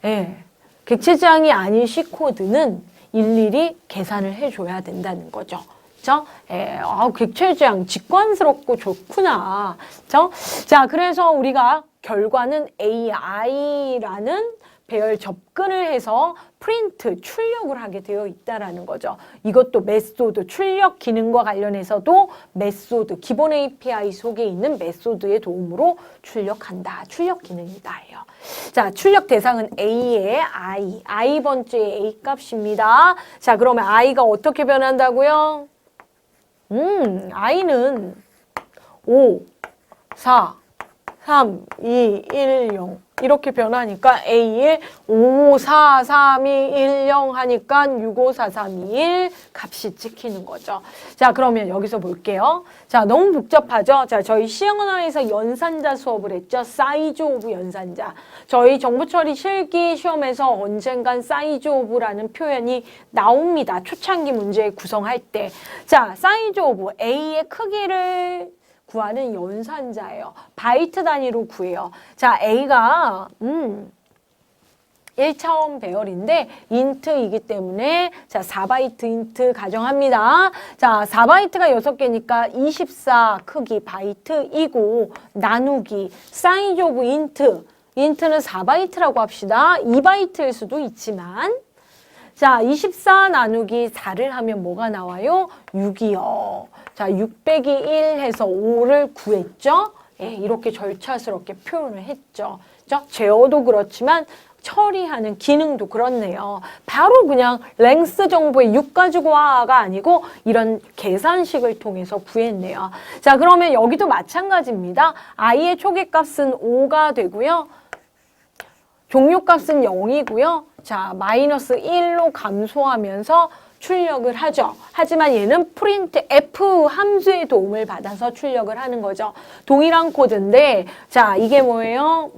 예. 객체 지향이 아닌 C코드는 일일이 계산을 해줘야 된다는 거죠. 그쵸? 예. 객체 지향 직관스럽고 좋구나. 그쵸? 자, 그래서 우리가 결과는 AI라는 배열 접근을 해서 프린트, 출력을 하게 되어 있다라는 거죠. 이것도 메소드, 출력 기능과 관련해서도 메소드, 기본 API 속에 있는 메소드의 도움으로 출력한다. 출력 기능이다예요. 자, 출력 대상은 A의 I 번째의 A 값입니다. 자, 그러면 I가 어떻게 변한다고요? I는 5, 4, 3, 2, 1, 0 이렇게 변하니까 A에 5, 4, 3, 2, 1, 0 하니까 6, 5, 4, 3, 2, 1 값이 찍히는 거죠. 자, 그러면 여기서 볼게요. 자, 너무 복잡하죠? 자, 저희 시행언어에서 연산자 수업을 했죠. 사이즈 오브 연산자. 저희 정보처리 실기 시험에서 언젠간 사이즈 오브라는 표현이 나옵니다. 초창기 문제 구성할 때. 자, 사이즈 오브 A의 크기를 구하는 연산자예요. 바이트 단위로 구해요. 자, A가 1차원 배열인데 인트이기 때문에 자 4바이트 인트 가정합니다. 자, 4바이트가 6개니까 24 크기 바이트이고 나누기 사이즈 오브 인트. 인트는 4바이트라고 합시다. 2바이트일 수도 있지만 자, 24 나누기 4를 하면 뭐가 나와요? 6이요. 자, 6 빼기 1 해서 5를 구했죠? 예, 이렇게 절차스럽게 표현을 했죠. 제어도 그렇지만 처리하는 기능도 그렇네요. 바로 그냥 랭스 정보의 6 가지고 와가 아니고 이런 계산식을 통해서 구했네요. 자, 그러면 여기도 마찬가지입니다. i의 초기값은 5가 되고요. 종료값은 0이고요. 자, 마이너스 1로 감소하면서 출력을 하죠. 하지만 얘는 프린트 F 함수의 도움을 받아서 출력을 하는 거죠. 동일한 코드인데 자, 이게 뭐예요?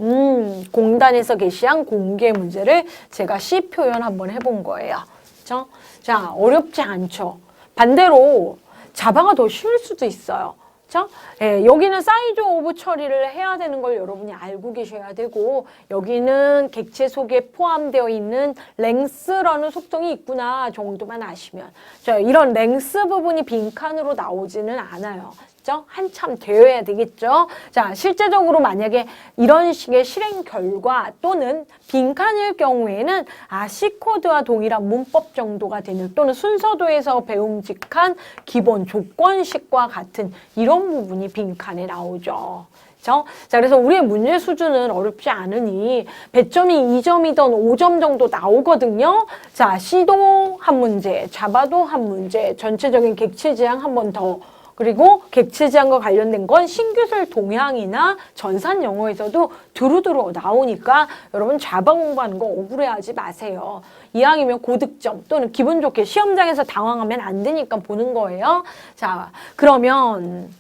공단에서 게시한 공개 문제를 제가 C 표현 한번 해본 거예요. 그렇죠? 자, 어렵지 않죠. 반대로 자바가 더 쉬울 수도 있어요. 그렇죠? 예, 여기는 사이즈 오브 처리를 해야 되는 걸 여러분이 알고 계셔야 되고 여기는 객체 속에 포함되어 있는 랭스라는 속성이 있구나 정도만 아시면 자, 이런 랭스 부분이 빈칸으로 나오지는 않아요. 그죠? 한참 되어야 되겠죠? 자, 실제적으로 만약에 이런 식의 실행 결과 또는 빈칸일 경우에는 C코드와 동일한 문법 정도가 되는 또는 순서도에서 배움직한 기본 조건식과 같은 이런 부분이 빈칸에 나오죠. 자, 그래서 우리의 문제 수준은 어렵지 않으니 배점이 2점이던 5점 정도 나오거든요. 자, C도 한 문제, 자바도 한 문제, 전체적인 객체지향 한 번 더. 그리고 객체지향과 관련된 건 신규술 동향이나 전산 영어에서도 두루두루 나오니까 여러분 자바 공부하는 거 억울해하지 마세요. 이왕이면 고득점 또는 기분 좋게 시험장에서 당황하면 안 되니까 보는 거예요. 자, 그러면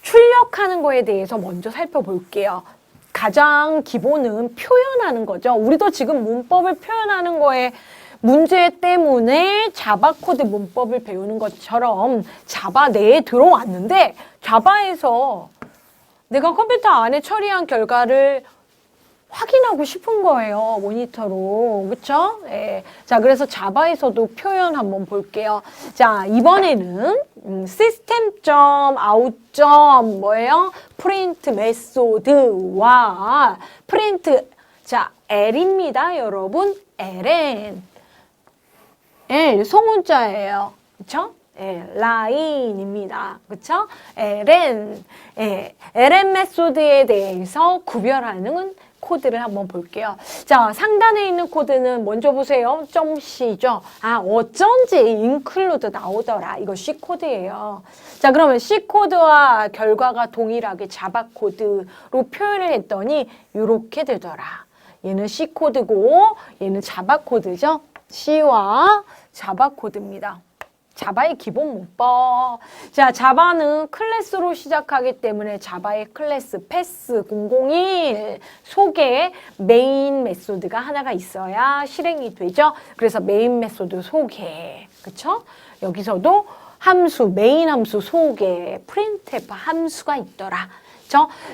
출력하는 거에 대해서 먼저 살펴볼게요. 가장 기본은 표현하는 거죠. 우리도 지금 문법을 표현하는 거에 문제 때문에 자바 코드 문법을 배우는 것처럼 자바 내에 들어왔는데 자바에서 내가 컴퓨터 안에 처리한 결과를 확인하고 싶은 거예요. 모니터로. 그쵸? 예. 자, 그래서 자바에서도 표현 한번 볼게요. 자, 이번에는 system.out. 뭐예요? print method와 print, 자, L입니다, 여러분. ln. L, 소문자예요. 그쵸? 라인입니다. 그쵸? ln. ln 메소드에 대해서 구별하는 코드를 한번 볼게요. 자, 상단에 있는 코드는 먼저 보세요. .c죠. 어쩐지 include 나오더라. 이거 C 코드예요. 자, 그러면 C 코드와 결과가 동일하게 자바 코드로 표현을 했더니 이렇게 되더라. 얘는 C 코드고 얘는 자바 코드죠. C와 자바 코드입니다. 자바의 기본 문법. 자, 자바는 클래스로 시작하기 때문에 자바의 클래스 패스 001 속에 메인 메소드가 하나가 있어야 실행이 되죠. 그래서 메인 메소드 속에, 그쵸? 여기서도 함수, 메인 함수 속에 printf 함수가 있더라.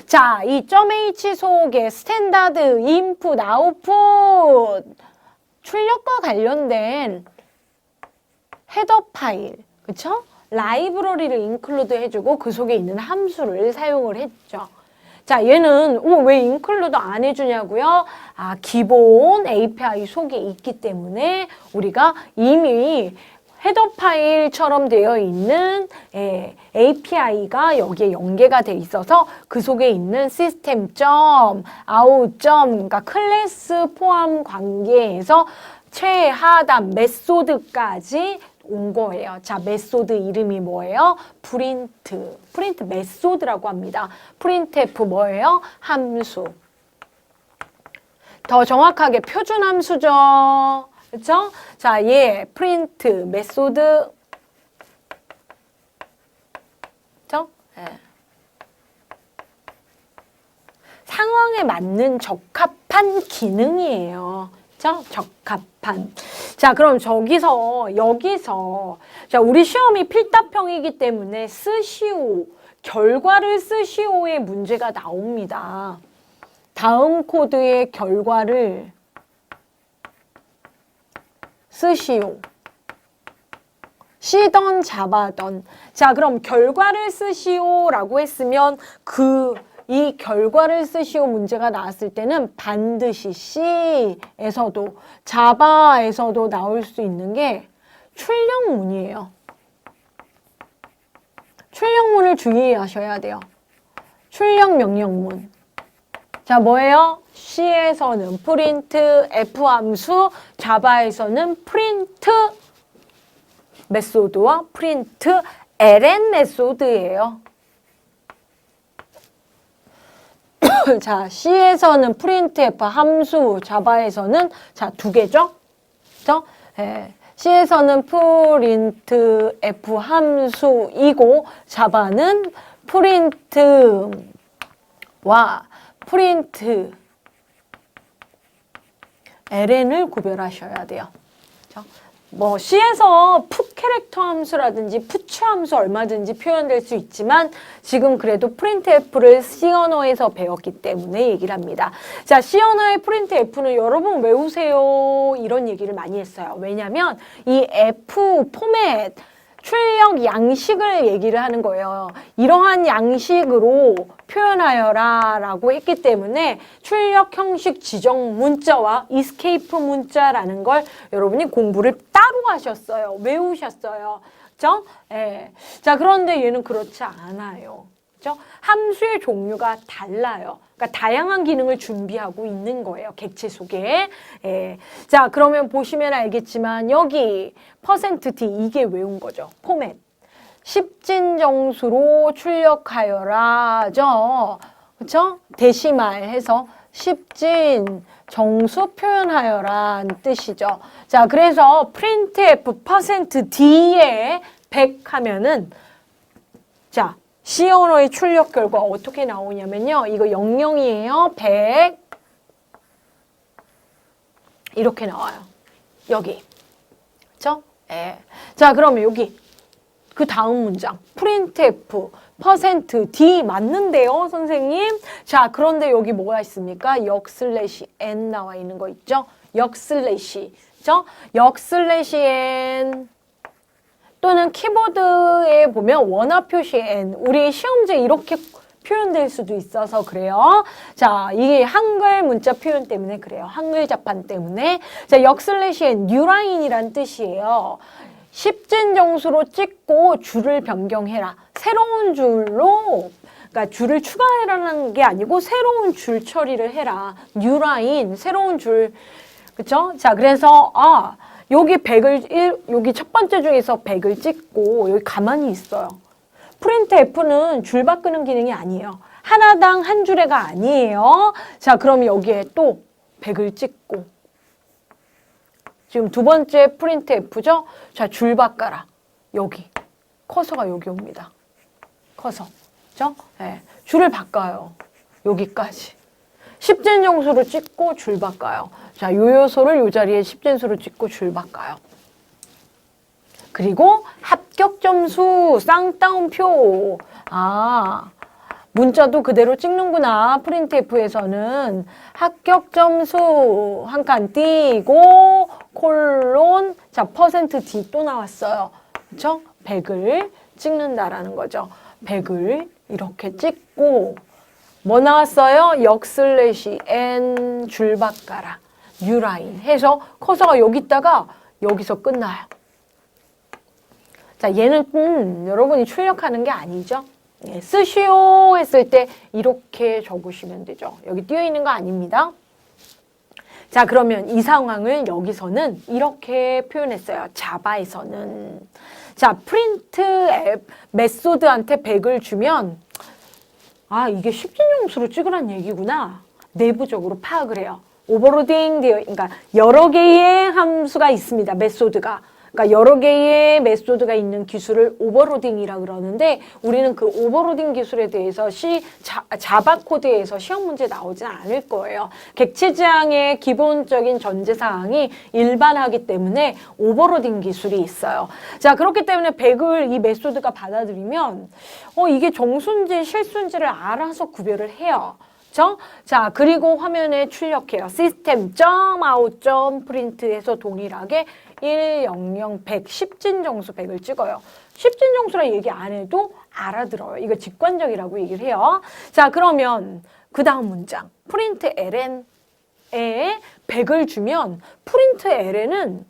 자, 이 .h 속에 스탠다드, 인풋, 아웃풋, 출력과 관련된 헤더 파일, 그쵸? 라이브러리를 인클루드 해주고 그 속에 있는 함수를 사용을 했죠. 자, 얘는 왜 인클루드 안 해주냐고요? 기본 API 속에 있기 때문에 우리가 이미 헤더 파일처럼 되어 있는 API가 여기에 연계가 돼 있어서 그 속에 있는 시스템.out. 그러니까 클래스 포함 관계에서 최하단 메소드까지 온 거예요. 자, 메소드 이름이 뭐예요? 프린트 메소드라고 합니다. printf 뭐예요? 함수. 더 정확하게 표준 함수죠. 그렇죠? 자, print 메소드. 그렇죠? 상황에 맞는 적합한 기능이에요. 적합한. 자, 그럼 여기서 자, 우리 시험이 필답형이기 때문에 쓰시오, 결과를 쓰시오의 문제가 나옵니다. 다음 코드의 결과를 쓰시오. C던 자바던. 자, 그럼 결과를 쓰시오라고 했으면 이 결과를 쓰시오 문제가 나왔을 때는 반드시 C에서도 자바에서도 나올 수 있는 게 출력문이에요. 출력문을 주의하셔야 돼요. 출력 명령문. 자, 뭐예요? C에서는 printf 함수, 자바에서는 print 메소드와 print ln 메소드예요. 자, C에서는 printf 함수, 자바에서는 자, 두 개죠? 그죠? C에서는 printf 함수이고 자바는 print와 print ln을 구별하셔야 돼요. 그죠? 뭐 C에서 풋 캐릭터 함수라든지 푸츠 함수 얼마든지 표현될 수 있지만 지금 그래도 printf를 C 언어에서 배웠기 때문에 얘기를 합니다. 자, C 언어의 printf는 여러분 외우세요. 이런 얘기를 많이 했어요. 왜냐면 이 F 포맷, 출력 양식을 얘기를 하는 거예요. 이러한 양식으로 표현하여라 라고 했기 때문에 출력 형식 지정 문자와 escape 문자라는 걸 여러분이 공부를 따로 하셨어요. 외우셨어요. 그죠? 예. 자, 그런데 얘는 그렇지 않아요. 그죠? 함수의 종류가 달라요. 그러니까 다양한 기능을 준비하고 있는 거예요. 객체 속에. 예. 자, 그러면 보시면 알겠지만 여기 %d 이게 외운 거죠. 포맷. 10진 정수로 출력하여라죠. 그렇죠? 데시말 해서 10진 정수 표현하여라는 뜻이죠. 자, 그래서 printf %d에 100 하면은 자, C 언어의 출력 결과 어떻게 나오냐면요. 이거 00이에요. 100 이렇게 나와요. 여기. 그렇죠? 예. 자, 그러면 여기 그 다음 문장 printf %d 맞는데요, 선생님? 자, 그런데 여기 뭐가 있습니까? 역/n 나와 있는 거 있죠? 역/, 그죠? 역/n 또는 키보드에 보면 원화 표시 n 우리 시험지에 이렇게 표현될 수도 있어서 그래요. 자, 이게 한글 문자 표현 때문에 그래요. 한글 자판 때문에. 자, 역/n 뉴라인이란 뜻이에요. 10진 정수로 찍고 줄을 변경해라. 새로운 줄로, 그러니까 줄을 추가해라는 게 아니고 새로운 줄 처리를 해라. 뉴라인, 새로운 줄, 그쵸? 자, 그래서, 여기 100을, 여기 첫 번째 중에서 100을 찍고 여기 가만히 있어요. printf는 줄 바꾸는 기능이 아니에요. 하나당 한 줄에가 아니에요. 자, 그럼 여기에 또 100을 찍고 지금 두 번째 printf죠? 자, 줄 바꿔라. 여기. 커서가 여기 옵니다. 커서. 그죠? 네. 줄을 바꿔요. 여기까지. 10진 정수로 찍고 줄 바꿔요. 자, 요 요소를 요 자리에 10진수로 찍고 줄 바꿔요. 그리고 합격 점수, 쌍따옴표. 문자도 그대로 찍는구나. printf에서는 합격 점수 한 칸 띄고 콜론, 자, %d 또 나왔어요. 그렇죠? 100을 찍는다라는 거죠. 100을 이렇게 찍고 뭐 나왔어요? 역/n 줄 바꿔라. 뉴라인 해서 커서가 여기 있다가 여기서 끝나요. 자, 얘는 여러분이 출력하는 게 아니죠. 예, 쓰시오 했을 때 이렇게 적으시면 되죠. 여기 띄어 있는 거 아닙니다. 자, 그러면 이 상황을 여기서는 이렇게 표현했어요. 자바에서는. 자, printf 메소드한테 100을 주면 이게 10진 정수로 찍으란 얘기구나. 내부적으로 파악을 해요. 오버로딩 되어, 그러니까 여러 개의 함수가 있습니다. 메소드가. 그러니까 여러 개의 메소드가 있는 기술을 오버로딩이라 그러는데 우리는 그 오버로딩 기술에 대해서 자바 코드에서 시험 문제 나오진 않을 거예요. 객체 지향의 기본적인 전제사항이 일반하기 때문에 오버로딩 기술이 있어요. 자, 그렇기 때문에 100을 이 메소드가 받아들이면 이게 정수인지 실수인지를 알아서 구별을 해요. 그렇죠? 자, 그리고 화면에 출력해요. system.out.print에서 동일하게 1, 0, 0, 100, 10진 정수 100을 찍어요. 10진 정수라 얘기 안 해도 알아들어요. 이거 직관적이라고 얘기를 해요. 자, 그러면 그 다음 문장. println에 100을 주면 println은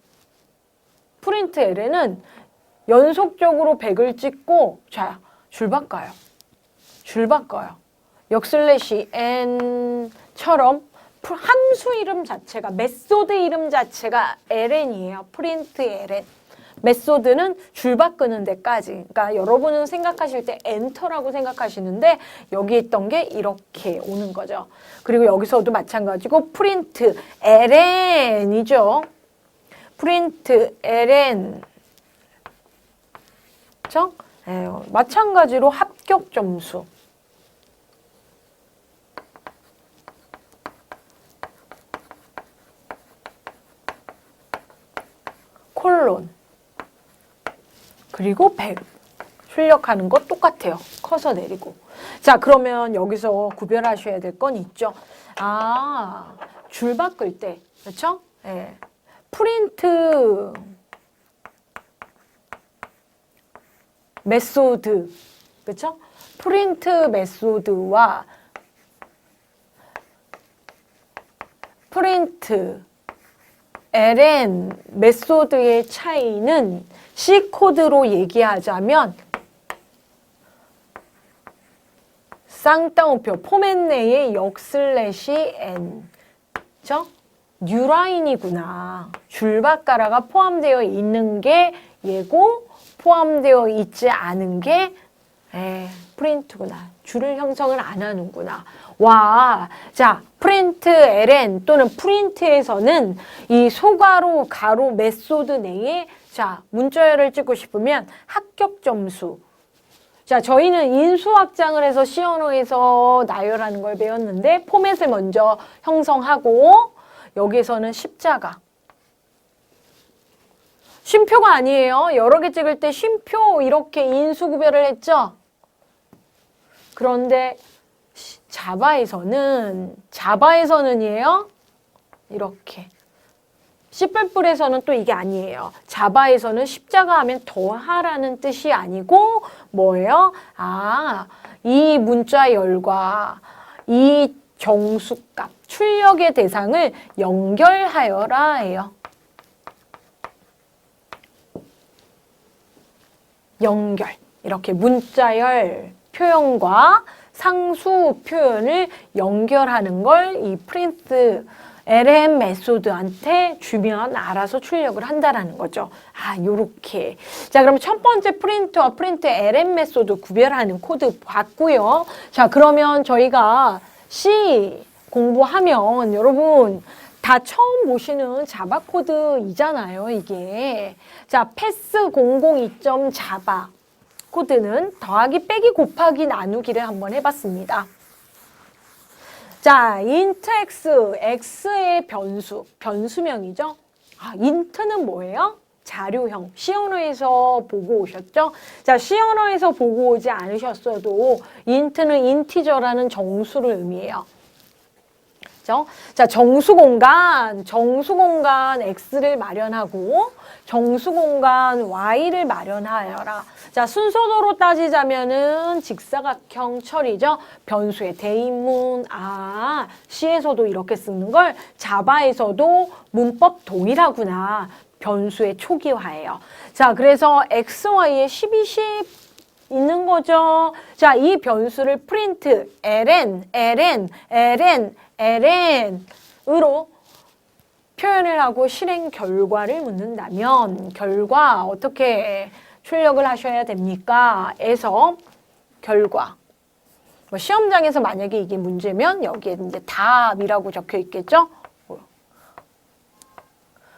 연속적으로 100을 찍고 자, 줄 바꿔요. 역/n처럼 함수 이름 자체가 메소드 이름 자체가 ln이에요. println. 메소드는 줄 바꾸는 데까지. 그러니까 여러분은 생각하실 때 엔터라고 생각하시는데 여기 있던 게 이렇게 오는 거죠. 그리고 여기서도 마찬가지고 println이죠. println. 그렇죠? 마찬가지로 합격 점수. 콜론 그리고 100 출력하는 거 똑같아요. 커서 내리고. 자, 그러면 여기서 구별하셔야 될 건 있죠. 줄 바꿀 때 그렇죠? 프린트 메소드, 그쵸? 프린트 메소드와 프린트 ln 메소드의 차이는 C코드로 얘기하자면 쌍따옴표 포맷 내에 역/n, 그쵸? 뉴라인이구나. 줄바가라가 포함되어 있는 게 얘고 포함되어 있지 않은 게 프린트구나. 줄을 형성을 안 하는구나. 와, 자, 프린트 ln 또는 프린트에서는 이 소괄호, 가로, 메소드 내에 자, 문자열을 찍고 싶으면 합격 점수. 자, 저희는 인수 확장을 해서 C 언어에서 나열하는 걸 배웠는데 포맷을 먼저 형성하고 여기서는 십자가. 쉼표가 아니에요. 여러 개 찍을 때 쉼표 이렇게 인수 구별을 했죠. 그런데 자바에서는이에요. 이렇게. C++에서는 또 이게 아니에요. 자바에서는 십자가 하면 더하라는 뜻이 아니고 뭐예요? 아, 이 문자열과 이 정수값, 출력의 대상을 연결하여라 해요. 연결. 이렇게 문자열 표현과 상수 표현을 연결하는 걸 이 프린트 ln 메소드한테 주면 알아서 출력을 한다라는 거죠. 아, 요렇게. 자, 그럼 첫 번째 프린트와 프린트 ln 메소드 구별하는 코드 봤고요. 자, 그러면 저희가 C 공부하면 여러분 다 처음 보시는 자바 코드이잖아요, 이게. 자, pass002.java 코드는 더하기 빼기 곱하기 나누기를 한번 해봤습니다. 자, int x, x의 변수, 변수명이죠. 아, int는 뭐예요? 자료형. C 언어에서 보고 오셨죠? 자, C 언어에서 보고 오지 않으셨어도 int는 인티저라는 정수를 의미해요. 그죠? 자, 정수공간 x를 마련하고 정수공간 y를 마련하여라. 자, 순서대로 따지자면은 직사각형 처리죠. 변수의 대입문. 아, C에서도 이렇게 쓰는 걸 자바에서도 문법 동일하구나. 변수의 초기화예요. 자, 그래서 x, y에 10, 20 있는 거죠. 자, 이 변수를 프린트 ln으로 표현을 하고 실행 결과를 묻는다면 결과 어떻게 출력을 하셔야 됩니까? 에서 결과. 뭐 시험장에서 만약에 이게 문제면 여기에 이제 답이라고 적혀 있겠죠?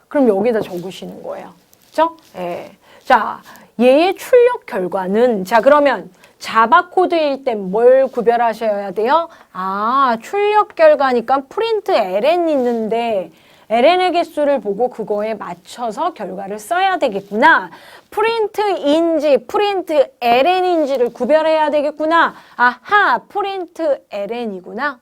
그럼 여기다 적으시는 거예요. 그죠? 예. 자, 얘의 출력 결과는 자, 그러면 자바 코드일 땐 뭘 구별하셔야 돼요? 아, 출력 결과니까 프린트 ln 있는데 ln의 개수를 보고 그거에 맞춰서 결과를 써야 되겠구나. 프린트인지 프린트 ln인지를 구별해야 되겠구나. 아하, 프린트 ln이구나.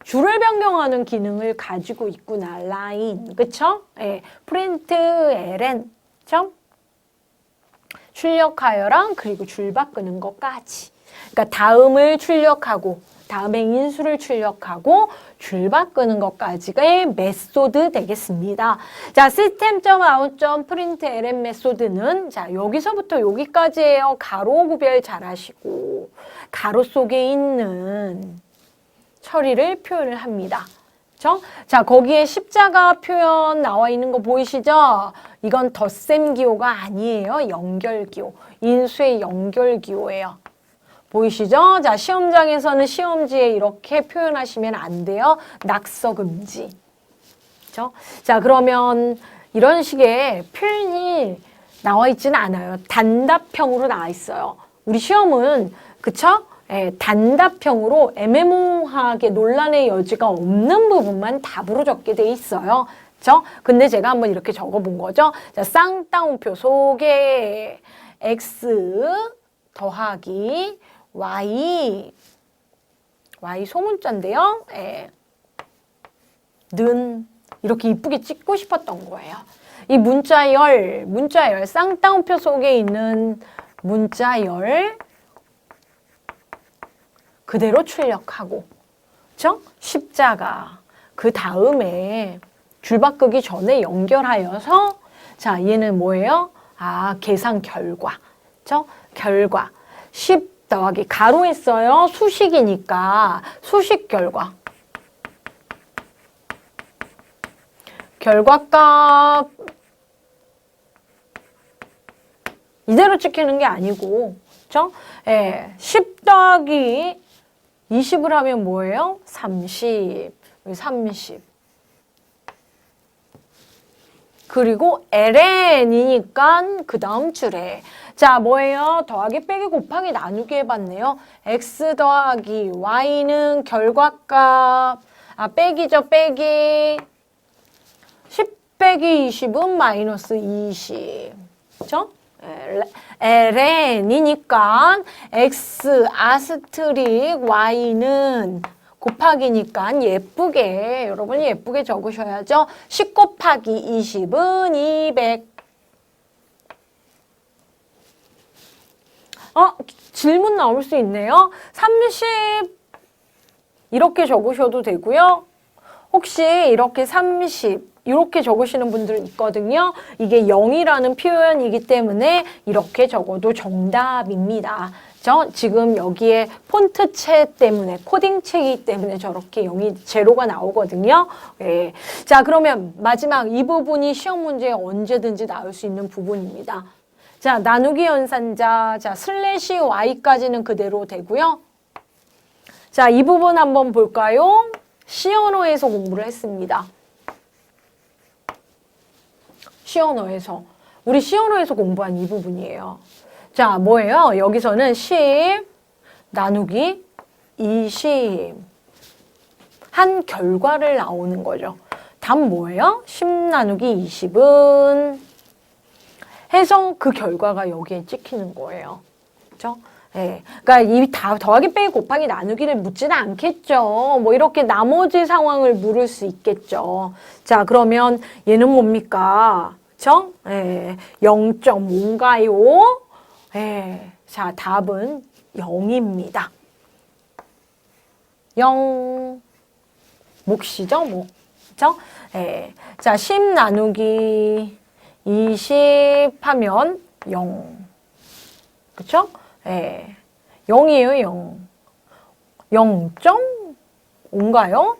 줄을 변경하는 기능을 가지고 있구나. 라인, 그쵸? 예, 프린트 ln 점 출력하여랑 그리고 줄 바꾸는 것까지. 그러니까 다음을 출력하고 다음에 인수를 출력하고 줄 바꾸는 것까지의 메소드 되겠습니다. 자, system.out.print ln 메소드는 자, 여기서부터 여기까지예요. 가로 구별 잘 하시고 가로 속에 있는 처리를 표현을 합니다. 그렇죠? 자, 거기에 십자가 표현 나와 있는 거 보이시죠? 이건 덧셈 기호가 아니에요. 연결 기호. 인수의 연결 기호예요. 보이시죠? 자, 시험장에서는 시험지에 이렇게 표현하시면 안 돼요. 낙서 금지. 그렇죠? 자, 그러면 이런 식의 표현이 나와 있지는 않아요. 단답형으로 나와 있어요. 우리 시험은 그쵸? 예, 단답형으로 애매모호하게 논란의 여지가 없는 부분만 답으로 적게 돼 있어요. 그쵸? 근데 제가 한번 이렇게 적어본 거죠. 자, 쌍따옴표 속에 x 더하기 y 소문자인데요. 예. 는 이렇게 이쁘게 찍고 싶었던 거예요. 이 문자열, 쌍따옴표 속에 있는 문자열 그대로 출력하고, 그쵸? 십자가. 그 다음에 줄바꾸기 전에 연결하여서, 자, 얘는 뭐예요? 아, 계산 결과. 그쵸? 결과. 10 더하기 가로 했어요. 수식이니까 수식 결과. 결과값 이대로 찍히는 게 아니고, 그쵸? 예, 10 더하기 20을 하면 뭐예요? 30. 그리고 ln이니까 그 다음 줄에. 자, 뭐예요? 더하기 빼기 곱하기 나누기 해봤네요. x 더하기 y는 결과값. 아, 빼기죠, 빼기. 10 빼기 20은 마이너스 20. 그쵸? ln이니까 x 아스트릭 y는 곱하기니까 예쁘게, 여러분이 예쁘게 적으셔야죠. 10 곱하기 20은 200. 질문 나올 수 있네요. 30 이렇게 적으셔도 되고요. 혹시 이렇게 30 이렇게 적으시는 분들 있거든요. 이게 0이라는 표현이기 때문에 이렇게 적어도 정답입니다. 지금 여기에 폰트체 때문에, 코딩체이기 때문에 저렇게 0이 제로가 나오거든요. 네. 자, 그러면 마지막 이 부분이 시험 문제에 언제든지 나올 수 있는 부분입니다. 자, 나누기 연산자, 자, 슬래시 y까지는 그대로 되고요. 자, 이 부분 한번 볼까요? 시언어에서 공부를 했습니다. 시언어에서. 우리 시언어에서 공부한 이 부분이에요. 자, 뭐예요? 여기서는 10 나누기 20 한 결과를 나오는 거죠. 답 뭐예요? 10 나누기 20은 해서 그 결과가 여기에 찍히는 거예요. 그렇죠? 네. 그러니까 이 더하기 빼기 곱하기 나누기를 묻지는 않겠죠. 뭐 이렇게 나머지 상황을 물을 수 있겠죠. 자, 그러면 얘는 뭡니까? 그렇죠? 네. 0.5인가요? 네. 자, 답은 0입니다. 0 몫이죠, 뭐. 그렇죠? 네. 자, 10 나누기 20 하면 0. 그쵸? 예. 0이에요, 0. 0.5인가요?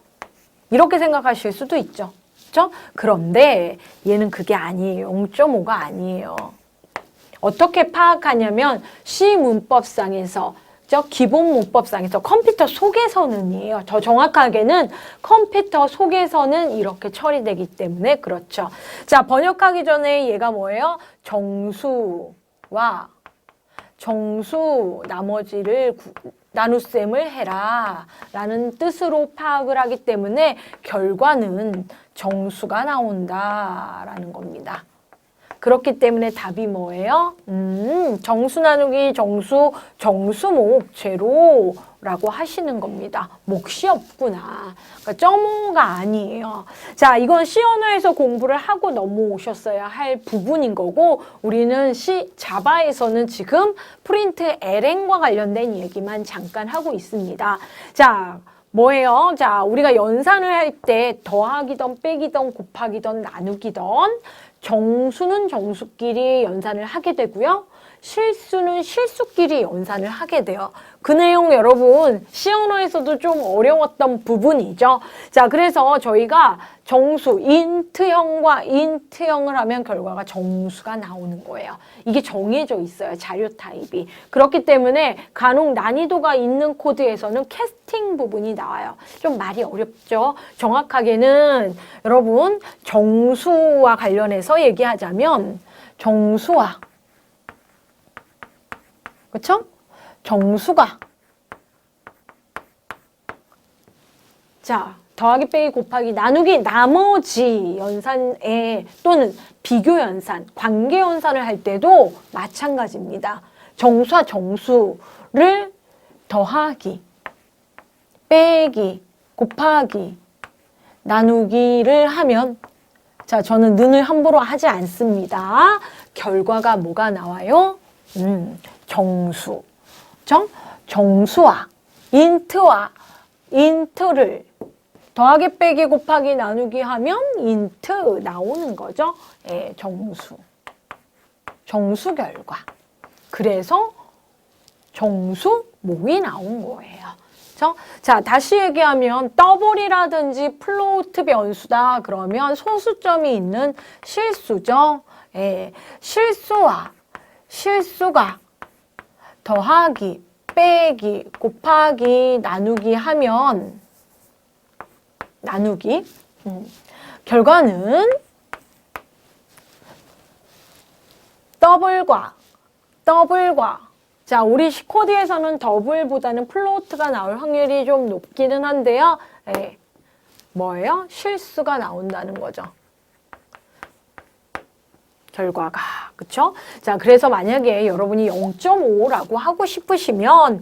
이렇게 생각하실 수도 있죠. 그쵸? 그런데 얘는 그게 아니에요. 0.5가 아니에요. 어떻게 파악하냐면 C 문법상에서 기본 문법상에서 컴퓨터 속에서는이에요. 더 정확하게는 컴퓨터 속에서는 이렇게 처리되기 때문에 그렇죠. 자, 번역하기 전에 얘가 뭐예요? 정수와 정수 나머지를 나눗셈을 해라 라는 뜻으로 파악을 하기 때문에 결과는 정수가 나온다라는 겁니다. 그렇기 때문에 답이 뭐예요? 정수 나누기 정수, 정수목 제로라고 하시는 겁니다. 몫이 없구나. 그러니까 점오가 아니에요. 자, 이건 C언어에서 공부를 하고 넘어오셨어야 할 부분인 거고 우리는 자바에서는 지금 프린트 ln과 관련된 얘기만 잠깐 하고 있습니다. 자, 뭐예요? 자, 우리가 연산을 할 때 더하기던 빼기던 곱하기던 나누기던 정수는 정수끼리 연산을 하게 되고요. 실수는 실수끼리 연산을 하게 돼요. 그 내용 여러분 C언어에서도 좀 어려웠던 부분이죠. 자, 그래서 저희가 정수, 인트형과 인트형을 하면 결과가 정수가 나오는 거예요. 이게 정해져 있어요. 자료 타입이. 그렇기 때문에 간혹 난이도가 있는 코드에서는 캐스팅 부분이 나와요. 좀 말이 어렵죠. 정확하게는 여러분 정수와 관련해서 얘기하자면 정수와 그렇죠? 정수가 자 더하기 빼기 곱하기 나누기 나머지 연산에 또는 비교 연산, 관계 연산을 할 때도 마찬가지입니다. 정수와 정수를 더하기, 빼기, 곱하기, 나누기를 하면 자, 저는 는을 함부로 하지 않습니다. 결과가 뭐가 나와요? 정수. 정수와 인트와 인트를 더하기 빼기 곱하기 나누기 하면 인트 나오는 거죠. 예, 정수. 정수 결과. 그래서 정수목이 나온 거예요. 그렇죠? 자, 다시 얘기하면 더블이라든지 플로트 변수다 그러면 소수점이 있는 실수죠. 예, 실수와 실수가 더하기, 빼기, 곱하기, 나누기 하면 나누기 결과는 더블과 자, 우리 코드에서는 더블보다는 플로트가 나올 확률이 좀 높기는 한데요. 예, 뭐예요? 실수가 나온다는 거죠. 결과가. 그쵸? 자, 그래서 만약에 여러분이 0.5라고 하고 싶으시면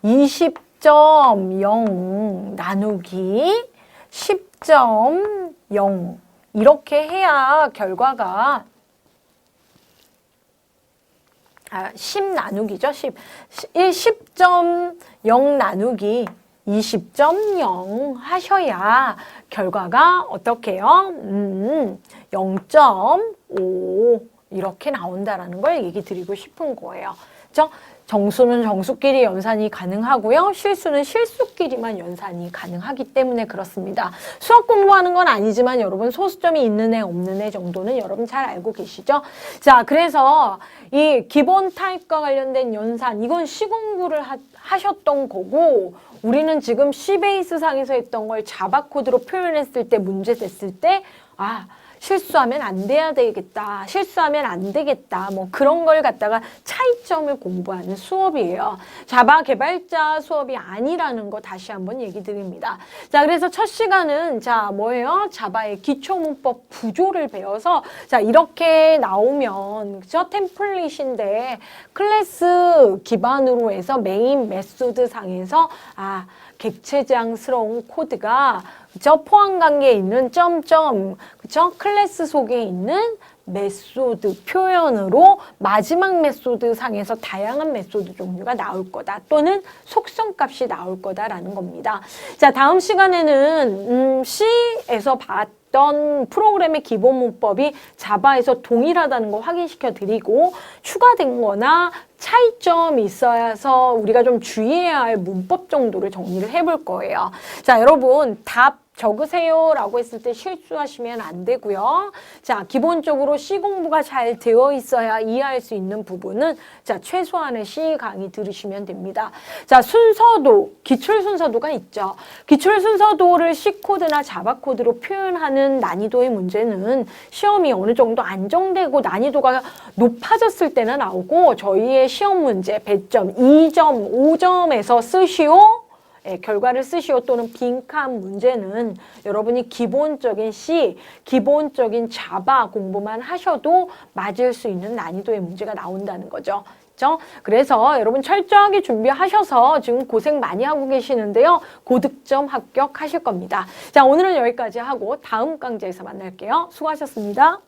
20.0 나누기 10.0 이렇게 해야 결과가 10 나누기죠. 10.0 나누기 20.0 하셔야 결과가 어떻게 해요? 0.5 이렇게 나온다라는 걸 얘기 드리고 싶은 거예요. 그렇죠? 정수는 정수끼리 연산이 가능하고요. 실수는 실수끼리만 연산이 가능하기 때문에 그렇습니다. 수학 공부하는 건 아니지만 여러분 소수점이 있는 애 없는 애 정도는 여러분 잘 알고 계시죠? 자, 그래서 이 기본 타입과 관련된 연산 이건 시공부를 하셨던 거고 우리는 지금 C베이스 상에서 했던 걸 자바 코드로 표현했을 때 문제 됐을 때 실수하면 안 돼야 되겠다. 실수하면 안 되겠다. 뭐 그런 걸 갖다가 차이점을 공부하는 수업이에요. 자바 개발자 수업이 아니라는 거 다시 한번 얘기 드립니다. 자, 그래서 첫 시간은 자, 뭐예요? 자바의 기초 문법 구조를 배워서 자, 이렇게 나오면 그죠? 템플릿인데 클래스 기반으로 해서 메인 메소드 상에서 객체장스러운 코드가 그쵸? 포함 관계에 있는 점점 그쵸? 클래스 속에 있는 메소드 표현으로 마지막 메소드 상에서 다양한 메소드 종류가 나올 거다. 또는 속성값이 나올 거다라는 겁니다. 자, 다음 시간에는 C에서 봤던 프로그램의 기본 문법이 자바에서 동일하다는 거 확인시켜 드리고 추가된 거나 차이점이 있어서 우리가 좀 주의해야 할 문법 정도를 정리를 해볼 거예요. 자, 여러분 답 적으세요 라고 했을 때 실수하시면 안 되고요. 자, 기본적으로 C 공부가 잘 되어 있어야 이해할 수 있는 부분은 자, 최소한의 C 강의 들으시면 됩니다. 자, 순서도, 기출 순서도가 있죠. 기출 순서도를 C 코드나 자바 코드로 표현하는 난이도의 문제는 시험이 어느 정도 안정되고 난이도가 높아졌을 때나 나오고 저희의 시험 문제 배점 2점, 5점에서 쓰시오. 결과를 쓰시오 또는 빈칸 문제는 여러분이 기본적인 C, 기본적인 자바 공부만 하셔도 맞을 수 있는 난이도의 문제가 나온다는 거죠. 그렇죠? 그래서 여러분 철저하게 준비하셔서 지금 고생 많이 하고 계시는데요. 고득점 합격하실 겁니다. 자, 오늘은 여기까지 하고 다음 강좌에서 만날게요. 수고하셨습니다.